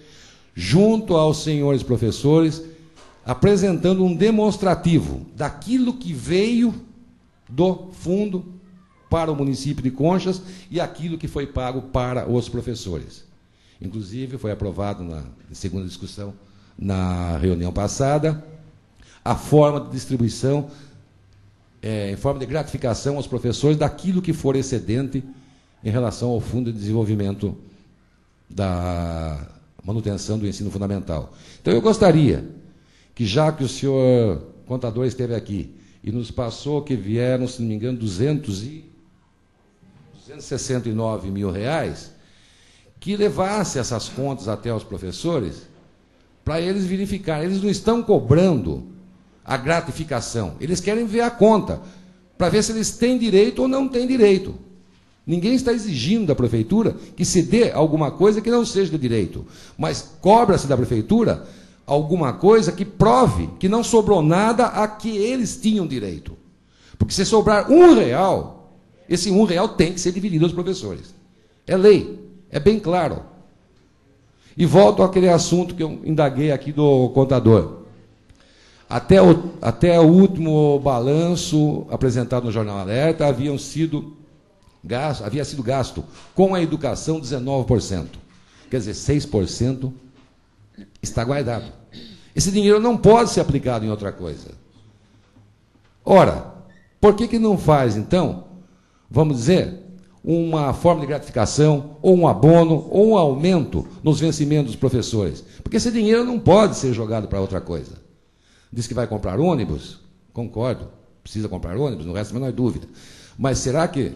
E: junto aos senhores professores, apresentando um demonstrativo daquilo que veio do fundo para o município de Conchas e aquilo que foi pago para os professores. Inclusive, foi aprovado na segunda discussão, na reunião passada, a forma de distribuição, em forma de gratificação aos professores daquilo que for excedente em relação ao Fundo de Desenvolvimento da Manutenção do Ensino Fundamental. Então, eu gostaria que, já que o senhor contador esteve aqui e nos passou que vieram, se não me engano, 269 mil reais, que levasse essas contas até os professores para eles verificarem. Eles não estão cobrando a gratificação, eles querem ver a conta para ver se eles têm direito ou não têm direito. Ninguém está exigindo da prefeitura que se dê alguma coisa que não seja de direito, mas cobra-se da prefeitura alguma coisa que prove que não sobrou nada a que eles tinham direito. Porque se sobrar R$1, esse R$1 tem que ser dividido aos professores. É lei. É bem claro. E volto àquele assunto que eu indaguei aqui do contador. Até o último balanço apresentado no Jornal Alerta, havia sido gasto com a educação 19%. Quer dizer, 6% está guardado. Esse dinheiro não pode ser aplicado em outra coisa. Ora, por que não faz, então, vamos dizer, uma forma de gratificação, ou um abono, ou um aumento nos vencimentos dos professores? Porque esse dinheiro não pode ser jogado para outra coisa. Diz que vai comprar ônibus? Concordo, precisa comprar ônibus, não resta a menor dúvida. Mas será que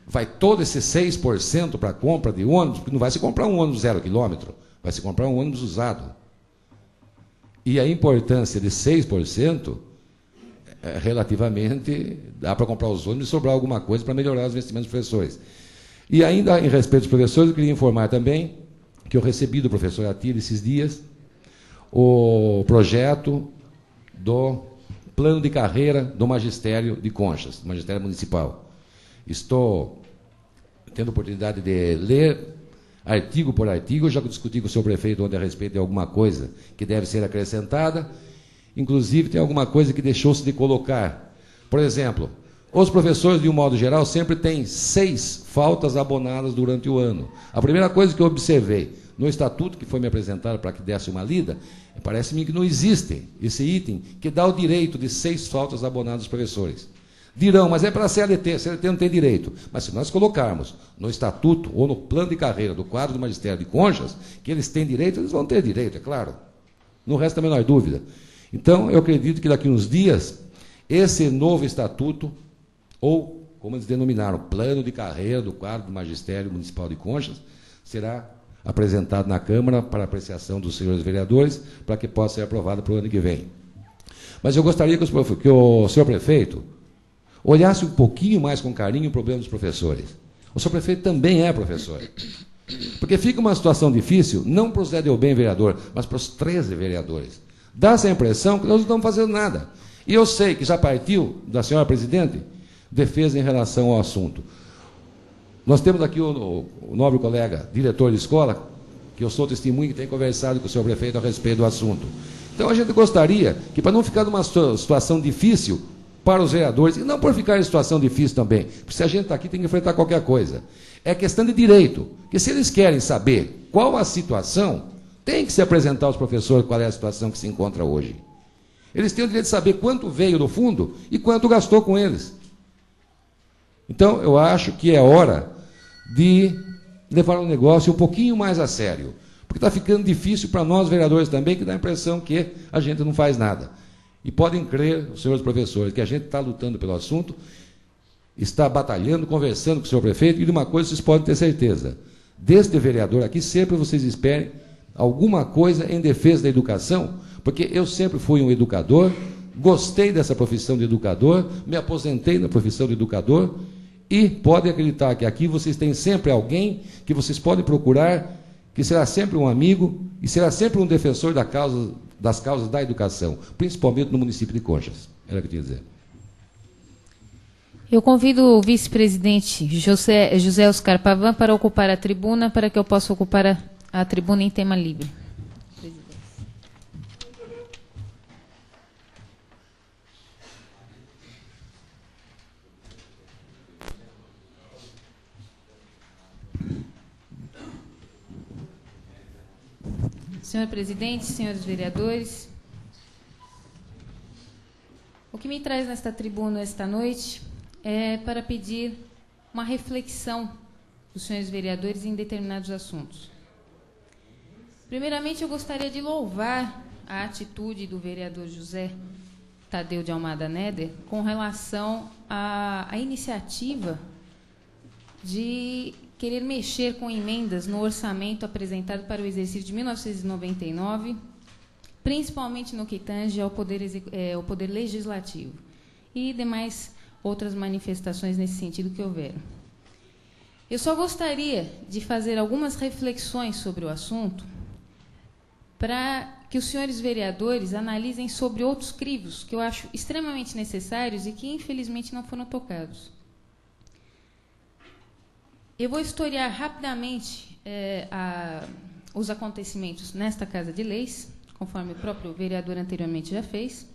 E: vai todo esse 6% para a compra de ônibus? Porque não vai se comprar um ônibus 0 quilômetro, vai se comprar um ônibus usado. E a importância de 6%, relativamente, dá para comprar os ônibus e sobrar alguma coisa para melhorar os investimentos dos professores. E ainda, em respeito aos professores, eu queria informar também que eu recebi do professor Atila esses dias o projeto do plano de carreira do magistério de Conchas, do magistério municipal. Estou tendo a oportunidade de ler artigo por artigo, já discuti com o senhor prefeito ontem a respeito de alguma coisa que deve ser acrescentada. Inclusive, tem alguma coisa que deixou-se de colocar. Por exemplo, os professores, de um modo geral, sempre têm 6 faltas abonadas durante o ano. A primeira coisa que eu observei no estatuto que foi me apresentado para que desse uma lida, parece-me que não existe esse item que dá o direito de 6 faltas abonadas aos professores. Dirão, mas é para a CLT, a CLT não tem direito. Mas se nós colocarmos no estatuto ou no plano de carreira do quadro do magistério de Conchas que eles têm direito, eles vão ter direito, é claro. Não resta a menor dúvida. Então, eu acredito que daqui a uns dias, esse novo estatuto, ou, como eles denominaram, plano de carreira do quadro do Magistério Municipal de Conchas, será apresentado na Câmara para apreciação dos senhores vereadores, para que possa ser aprovado para o ano que vem. Mas eu gostaria que o senhor prefeito olhasse um pouquinho mais com carinho o problema dos professores. O senhor prefeito também é professor. Porque fica uma situação difícil, não para o Zé Delbem, vereador, mas para os 13 vereadores. Dá-se a impressão que nós não estamos fazendo nada. E eu sei que já partiu da senhora presidente defesa em relação ao assunto. Nós temos aqui o nobre colega, diretor de escola, que eu sou testemunho, que tem conversado com o senhor prefeito a respeito do assunto. Então, a gente gostaria que, para não ficar numa situação difícil para os vereadores, e não por ficar em situação difícil também, porque se a gente está aqui tem que enfrentar qualquer coisa. É questão de direito, que se eles querem saber qual a situação, tem que se apresentar aos professores qual é a situação que se encontra hoje. Eles têm o direito de saber quanto veio do fundo e quanto gastou com eles. Então, eu acho que é hora de levar o negócio um pouquinho mais a sério. Porque está ficando difícil para nós, vereadores, também, que dá a impressão que a gente não faz nada. E podem crer, os senhores professores, que a gente está lutando pelo assunto, está batalhando, conversando com o senhor prefeito, e de uma coisa vocês podem ter certeza. Deste vereador aqui, sempre vocês esperem alguma coisa em defesa da educação, porque eu sempre fui um educador gostei dessa profissão de educador, me aposentei na profissão de educador, e podem acreditar que aqui vocês têm sempre alguém que vocês podem procurar, que será sempre um amigo e será sempre um defensor das causas da educação, principalmente no município de Conchas. Era o que eu tinha a dizer.
A: Eu convido o vice-presidente José Oscar Pavan para ocupar a tribuna, para que eu possa ocupar a tribuna em tema livre. Senhor presidente, senhores vereadores, o que me traz nesta tribuna esta noite é para pedir uma reflexão dos senhores vereadores em determinados assuntos. Primeiramente, eu gostaria de louvar a atitude do vereador José Tadeu de Almada Neder com relação à iniciativa de querer mexer com emendas no orçamento apresentado para o exercício de 1999, principalmente no que tange ao poder legislativo e demais outras manifestações nesse sentido que houveram. Eu só gostaria de fazer algumas reflexões sobre o assunto para que os senhores vereadores analisem sobre outros crivos que eu acho extremamente necessários e que, infelizmente, não foram tocados. Eu vou historiar rapidamente os acontecimentos nesta Casa de Leis, conforme o próprio vereador anteriormente já fez.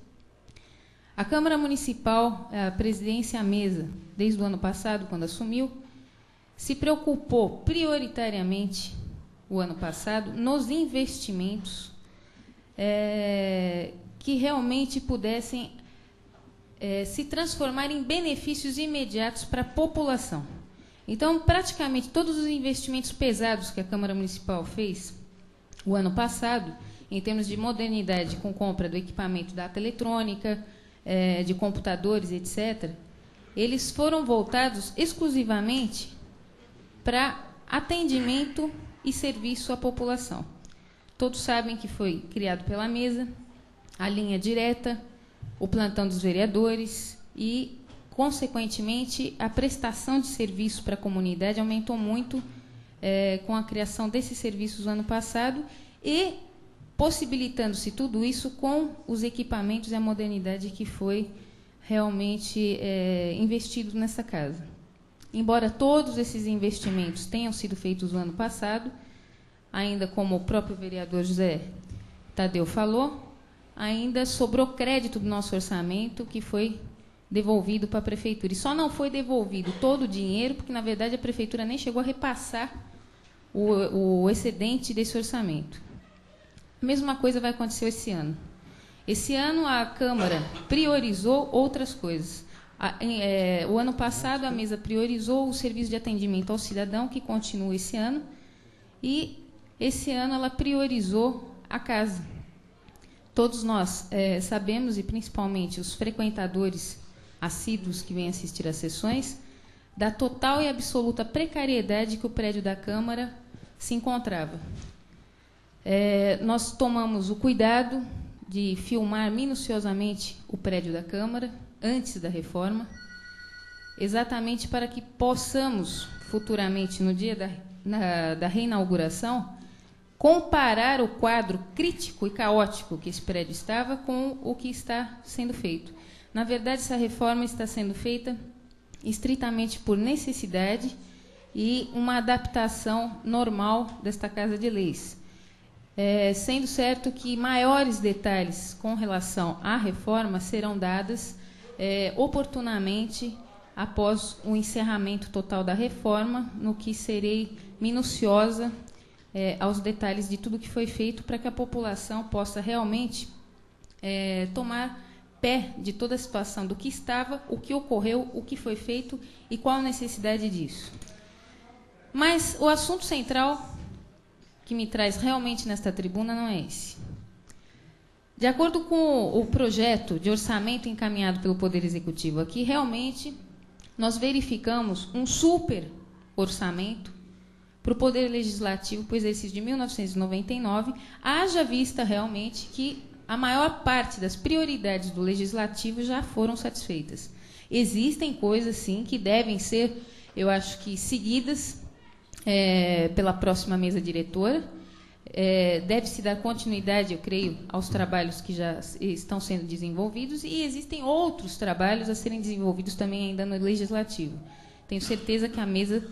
A: A Câmara Municipal, a presidência à mesa, desde o ano passado, quando assumiu, se preocupou prioritariamente, o ano passado, nos investimentos que realmente pudessem se transformar em benefícios imediatos para a população. Então, praticamente todos os investimentos pesados que a Câmara Municipal fez o ano passado, em termos de modernidade, com compra do equipamento da data eletrônica, de computadores, etc., eles foram voltados exclusivamente para atendimento e serviço à população. Todos sabem que foi criado pela mesa a linha direta, o plantão dos vereadores e, consequentemente, a prestação de serviço para a comunidade aumentou muito com a criação desses serviços no ano passado e possibilitando-se tudo isso com os equipamentos e a modernidade que foi realmente investido nessa casa. Embora todos esses investimentos tenham sido feitos no ano passado, ainda como o próprio vereador José Tadeu falou, ainda sobrou crédito do nosso orçamento que foi devolvido para a Prefeitura. E só não foi devolvido todo o dinheiro, porque, na verdade, a Prefeitura nem chegou a repassar o excedente desse orçamento. A mesma coisa vai acontecer esse ano. Esse ano, a Câmara priorizou outras coisas. O ano passado, a mesa priorizou o serviço de atendimento ao cidadão, que continua esse ano, e esse ano ela priorizou a casa. Todos nós sabemos, e principalmente os frequentadores assíduos que vêm assistir às sessões, da total e absoluta precariedade que o prédio da Câmara se encontrava. Nós tomamos o cuidado de filmar minuciosamente o prédio da Câmara antes da reforma, exatamente para que possamos, futuramente, no dia da reinauguração, comparar o quadro crítico e caótico que esse prédio estava com o que está sendo feito. Na verdade, essa reforma está sendo feita estritamente por necessidade e uma adaptação normal desta Casa de Leis. Sendo certo que maiores detalhes com relação à reforma serão dados oportunamente após o encerramento total da reforma, no que serei minuciosa aos detalhes de tudo que foi feito para que a população possa realmente tomar pé de toda a situação do que estava, o que ocorreu, o que foi feito e qual a necessidade disso. Mas o assunto central que me traz realmente nesta tribuna não é esse. De acordo com o projeto de orçamento encaminhado pelo Poder Executivo aqui, realmente nós verificamos um super orçamento para o Poder Legislativo para o exercício de 1999, haja vista realmente que a maior parte das prioridades do Legislativo já foram satisfeitas. Existem coisas, sim, que devem ser, eu acho que, seguidas pela próxima mesa diretora. Deve-se dar continuidade, eu creio, aos trabalhos que já estão sendo desenvolvidos, e existem outros trabalhos a serem desenvolvidos também ainda no Legislativo. Tenho certeza que a mesa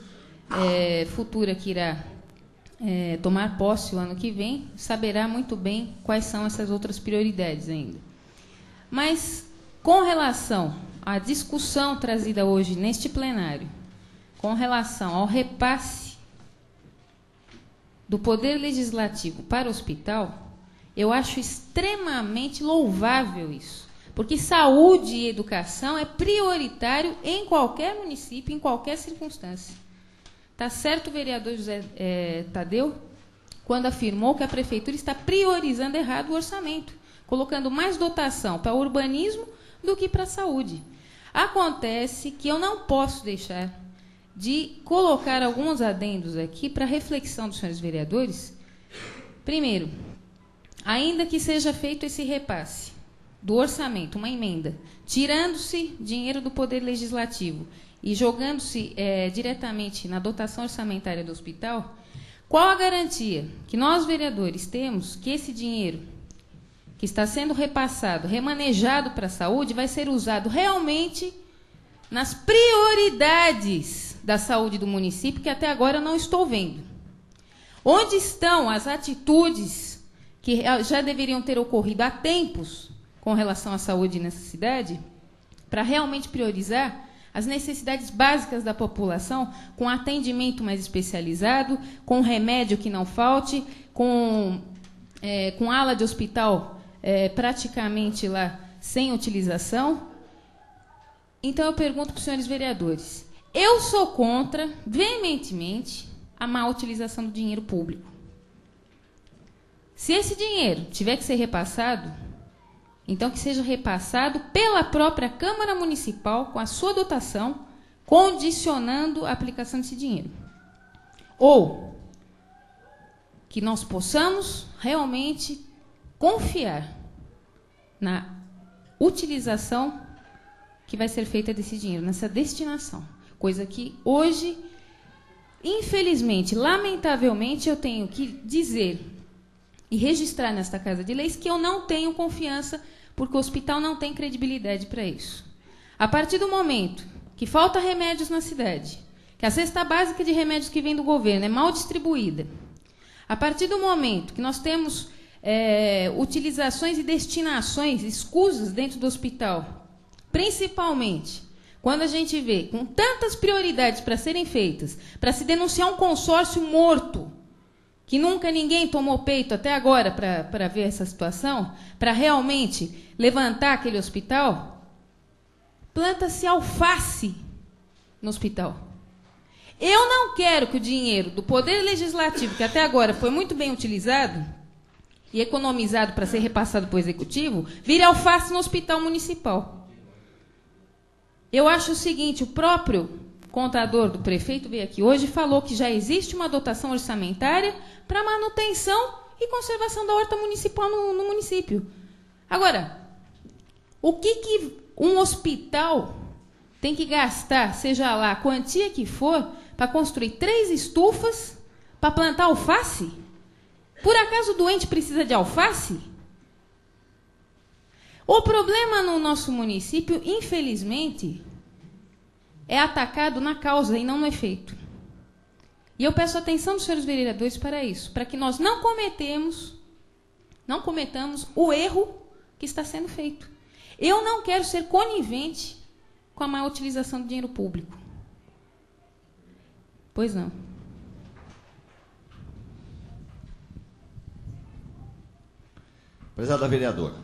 A: futura que irá tomar posse o ano que vem saberá muito bem quais são essas outras prioridades ainda. Mas, com relação à discussão trazida hoje neste plenário, com relação ao repasse do Poder Legislativo para o hospital, eu acho extremamente louvável isso. Porque saúde e educação é prioritário em qualquer município, em qualquer circunstância. Está certo o vereador José Tadeu, quando afirmou que a Prefeitura está priorizando errado o orçamento, colocando mais dotação para o urbanismo do que para a saúde. Acontece que eu não posso deixar de colocar alguns adendos aqui para reflexão dos senhores vereadores. Primeiro, ainda que seja feito esse repasse do orçamento, uma emenda, tirando-se dinheiro do Poder Legislativo e jogando-se diretamente na dotação orçamentária do hospital, qual a garantia que nós, vereadores, temos que esse dinheiro que está sendo repassado, remanejado para a saúde, vai ser usado realmente nas prioridades da saúde do município, que até agora eu não estou vendo? Onde estão as atitudes que já deveriam ter ocorrido há tempos com relação à saúde nessa cidade, para realmente priorizar as necessidades básicas da população, com atendimento mais especializado, com remédio que não falte, com ala de hospital praticamente lá sem utilização? Então eu pergunto para os senhores vereadores, eu sou contra, veementemente, a má utilização do dinheiro público. Se esse dinheiro tiver que ser repassado, então que seja repassado pela própria Câmara Municipal, com a sua dotação, condicionando a aplicação desse dinheiro. Ou que nós possamos realmente confiar na utilização que vai ser feita desse dinheiro, nessa destinação. Coisa que hoje, infelizmente, lamentavelmente, eu tenho que dizer e registrar nesta Casa de Leis que eu não tenho confiança, porque o hospital não tem credibilidade para isso. A partir do momento que falta remédios na cidade, que a cesta básica de remédios que vem do governo é mal distribuída, a partir do momento que nós temos utilizações e destinações escusas dentro do hospital, principalmente quando a gente vê com tantas prioridades para serem feitas, para se denunciar um consórcio morto, que nunca ninguém tomou peito até agora para ver essa situação, para realmente levantar aquele hospital, planta-se alface no hospital. Eu não quero que o dinheiro do Poder Legislativo, que até agora foi muito bem utilizado e economizado para ser repassado para o Executivo, vire alface no hospital municipal. Eu acho o seguinte, o próprio contador do prefeito veio aqui hoje e falou que já existe uma dotação orçamentária para manutenção e conservação da horta municipal no município. Agora, o que um hospital tem que gastar, seja lá a quantia que for, para construir 3 estufas para plantar alface? Por acaso o doente precisa de alface? O problema no nosso município, infelizmente, é atacado na causa e não no efeito. E eu peço a atenção dos senhores vereadores para isso, para que nós não cometamos o erro que está sendo feito. Eu não quero ser conivente com a má utilização do dinheiro público. Pois não.
D: Prezada vereadora,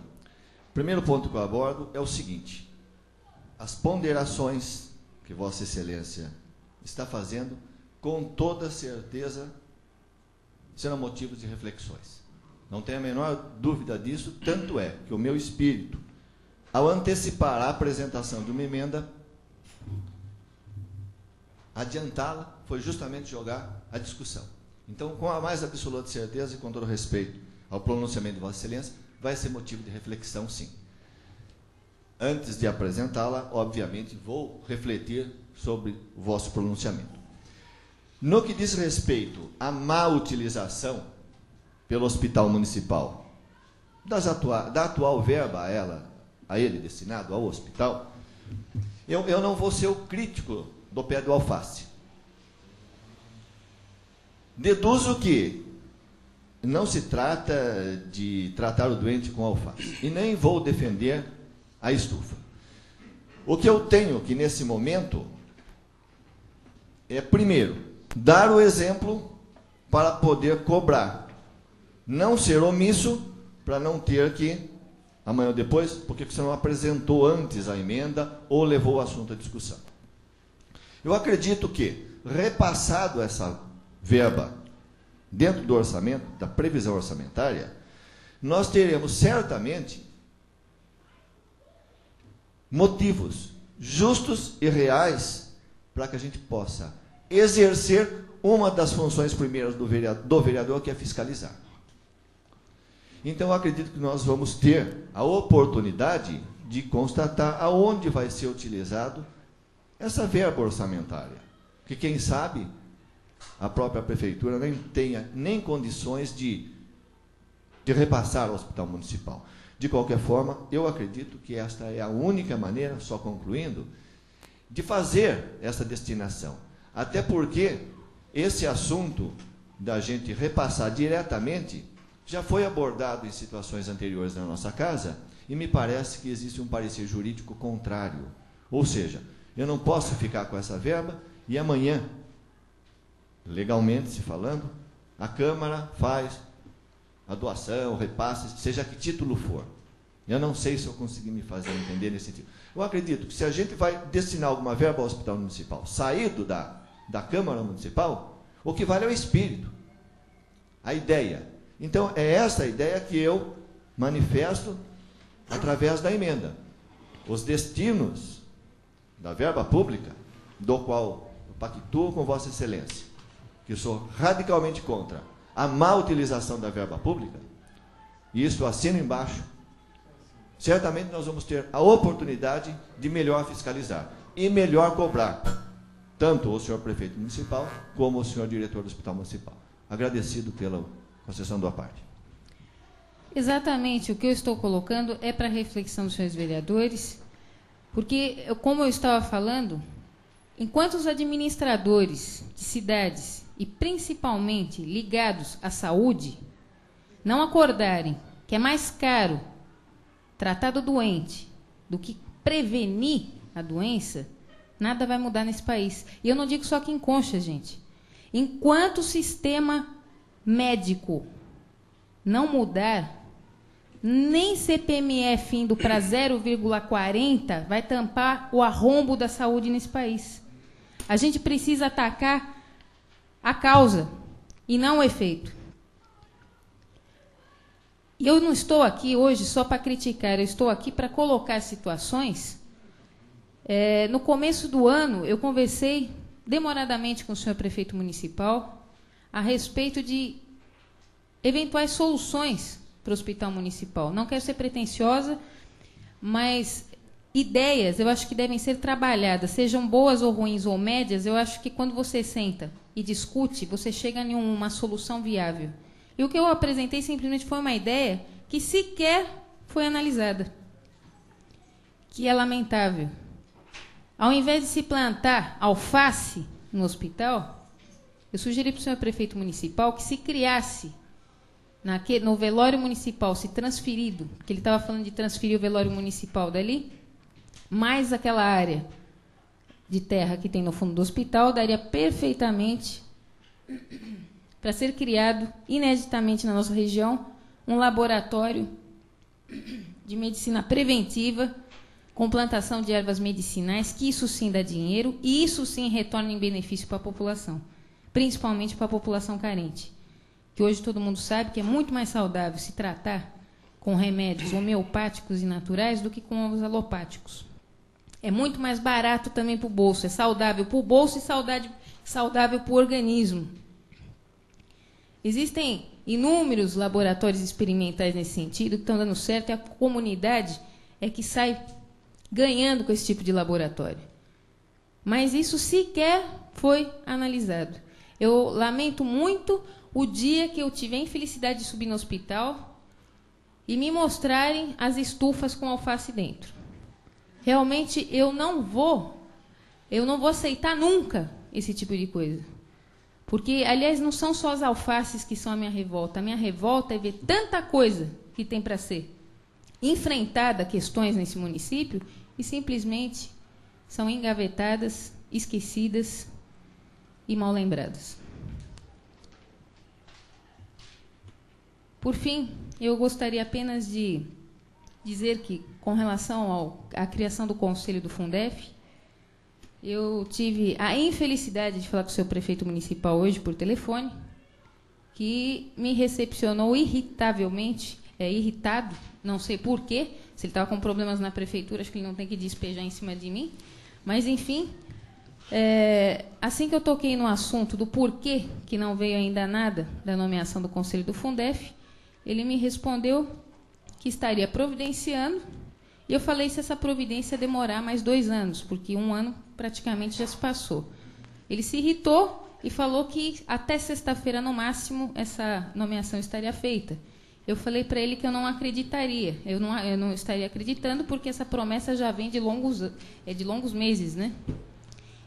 D: o primeiro ponto que eu abordo é o seguinte: as ponderações que Vossa Excelência está fazendo, com toda certeza, serão motivos de reflexões. Não tenho a menor dúvida disso, tanto é que o meu espírito, ao antecipar a apresentação de uma emenda, adiantá-la, foi justamente jogar a discussão. Então, com a mais absoluta certeza e com todo respeito ao pronunciamento de Vossa Excelência, vai ser motivo de reflexão, sim. Antes de apresentá-la, obviamente, vou refletir sobre o vosso pronunciamento. No que diz respeito à má utilização pelo Hospital Municipal da atual verba a ele destinado ao hospital, eu não vou ser o crítico do pé do alface. Deduzo que não se trata de tratar o doente com alface, e nem vou defender a estufa. O que eu tenho que, nesse momento, é, primeiro, dar o exemplo para poder cobrar. Não ser omisso para não ter que, amanhã ou depois, porque você não apresentou antes a emenda ou levou o assunto à discussão. Eu acredito que, repassado essa verba dentro do orçamento, da previsão orçamentária, nós teremos certamente motivos justos e reais para que a gente possa exercer uma das funções primeiras do vereador, que é fiscalizar. Então, eu acredito que nós vamos ter a oportunidade de constatar aonde vai ser utilizado essa verba orçamentária. Porque, quem sabe, a própria prefeitura nem tenha nem condições de repassar ao Hospital Municipal. De qualquer forma, eu acredito que esta é a única maneira, só concluindo, de fazer essa destinação. Até porque esse assunto da gente repassar diretamente já foi abordado em situações anteriores na nossa casa e me parece que existe um parecer jurídico contrário. Ou seja, eu não posso ficar com essa verba e amanhã, legalmente se falando, a Câmara faz a doação, o repasse, seja que título for. Eu não sei se eu consegui me fazer entender nesse sentido. Eu acredito que se a gente vai destinar alguma verba ao Hospital Municipal, saído da Câmara Municipal, o que vale é o espírito, a ideia. Então, é essa a ideia que eu manifesto através da emenda. Os destinos da verba pública, do qual eu pactuo com Vossa Excelência, que sou radicalmente contra a má utilização da verba pública, e isso assino embaixo, certamente nós vamos ter a oportunidade de melhor fiscalizar e melhor cobrar, tanto o senhor prefeito municipal, como o senhor diretor do Hospital Municipal. Agradecido pela concessão da parte.
A: Exatamente, o que eu estou colocando é para reflexão dos senhores vereadores, porque, como eu estava falando, enquanto os administradores de cidades, e principalmente ligados à saúde, não acordarem que é mais caro tratar do doente do que prevenir a doença, nada vai mudar nesse país. E eu não digo só aqui em Conchas, gente. Enquanto o sistema médico não mudar, nem CPMF indo para 0,40 vai tampar o arrombo da saúde nesse país. A gente precisa atacar a causa e não o efeito. E eu não estou aqui hoje só para criticar, eu estou aqui para colocar situações. No começo do ano, eu conversei demoradamente com o senhor prefeito municipal a respeito de eventuais soluções para o hospital municipal. Não quero ser pretensiosa, mas ideias eu acho que devem ser trabalhadas, sejam boas ou ruins ou médias. Eu acho que quando você senta e discute, você chega em uma solução viável. E o que eu apresentei simplesmente foi uma ideia que sequer foi analisada, que é lamentável. Ao invés de se plantar alface no hospital, eu sugeri para o senhor prefeito municipal que se criasse, no velório municipal, se transferido, porque ele estava falando de transferir o velório municipal dali, mais aquela área de terra que tem no fundo do hospital, daria perfeitamente para ser criado, ineditamente na nossa região, um laboratório de medicina preventiva, com plantação de ervas medicinais, que isso sim dá dinheiro, e isso sim retorna em benefício para a população, principalmente para a população carente, que hoje todo mundo sabe que é muito mais saudável se tratar com remédios homeopáticos e naturais do que com os alopáticos. É muito mais barato também para o bolso, é saudável para o bolso e saudável para o organismo. Existem inúmeros laboratórios experimentais nesse sentido, que estão dando certo, e a comunidade é que sai ganhando com esse tipo de laboratório. Mas isso sequer foi analisado. Eu lamento muito o dia que eu tive a infelicidade de subir no hospital e me mostrarem as estufas com alface dentro. Realmente eu não vou aceitar nunca esse tipo de coisa. Porque, aliás, não são só as alfaces que são a minha revolta. A minha revolta é ver tanta coisa que tem para ser enfrentada, questões nesse município, e simplesmente são engavetadas, esquecidas e mal lembradas. Por fim, eu gostaria apenas de dizer que, com relação à criação do Conselho do Fundef, eu tive a infelicidade de falar com o seu prefeito municipal hoje por telefone, que me recepcionou irritavelmente, irritado, não sei porquê, se ele estava com problemas na prefeitura, acho que ele não tem que despejar em cima de mim, mas, enfim, assim que eu toquei no assunto do porquê que não veio ainda nada da nomeação do Conselho do Fundef, ele me respondeu que estaria providenciando, e eu falei se essa providência demorar mais 2 anos, porque 1 ano praticamente já se passou. Ele se irritou e falou que até sexta-feira, no máximo, essa nomeação estaria feita. Eu falei para ele que eu não acreditaria, eu não estaria acreditando, porque essa promessa já vem de longos meses, né?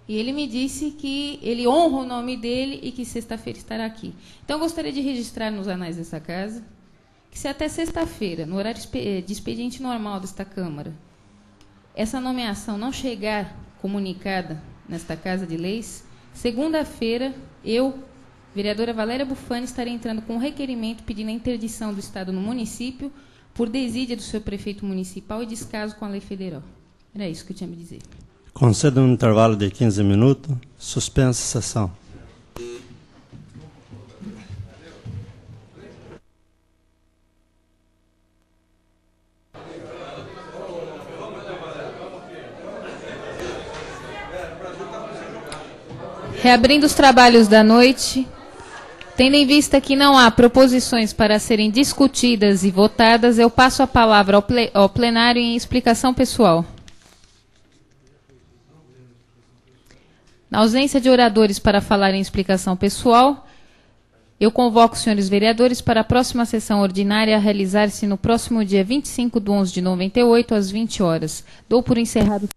A: E ele me disse que ele honra o nome dele e que sexta-feira estará aqui. Então, eu gostaria de registrar nos anais dessa casa que, se até sexta-feira, no horário de expediente normal desta Câmara, essa nomeação não chegar comunicada nesta Casa de Leis, segunda-feira, eu, vereadora Valéria Bufani, estarei entrando com um requerimento pedindo a interdição do Estado no município por desídia do seu prefeito municipal e descaso com a lei federal. Era isso que eu tinha a me dizer.
J: Concedo um intervalo de 15 minutos. Suspensa a sessão.
A: Reabrindo os trabalhos da noite, tendo em vista que não há proposições para serem discutidas e votadas, eu passo a palavra ao plenário em explicação pessoal. Na ausência de oradores para falar em explicação pessoal, eu convoco os senhores vereadores para a próxima sessão ordinária a realizar-se no próximo dia 25/11/98, às 20 horas. Dou por encerrado.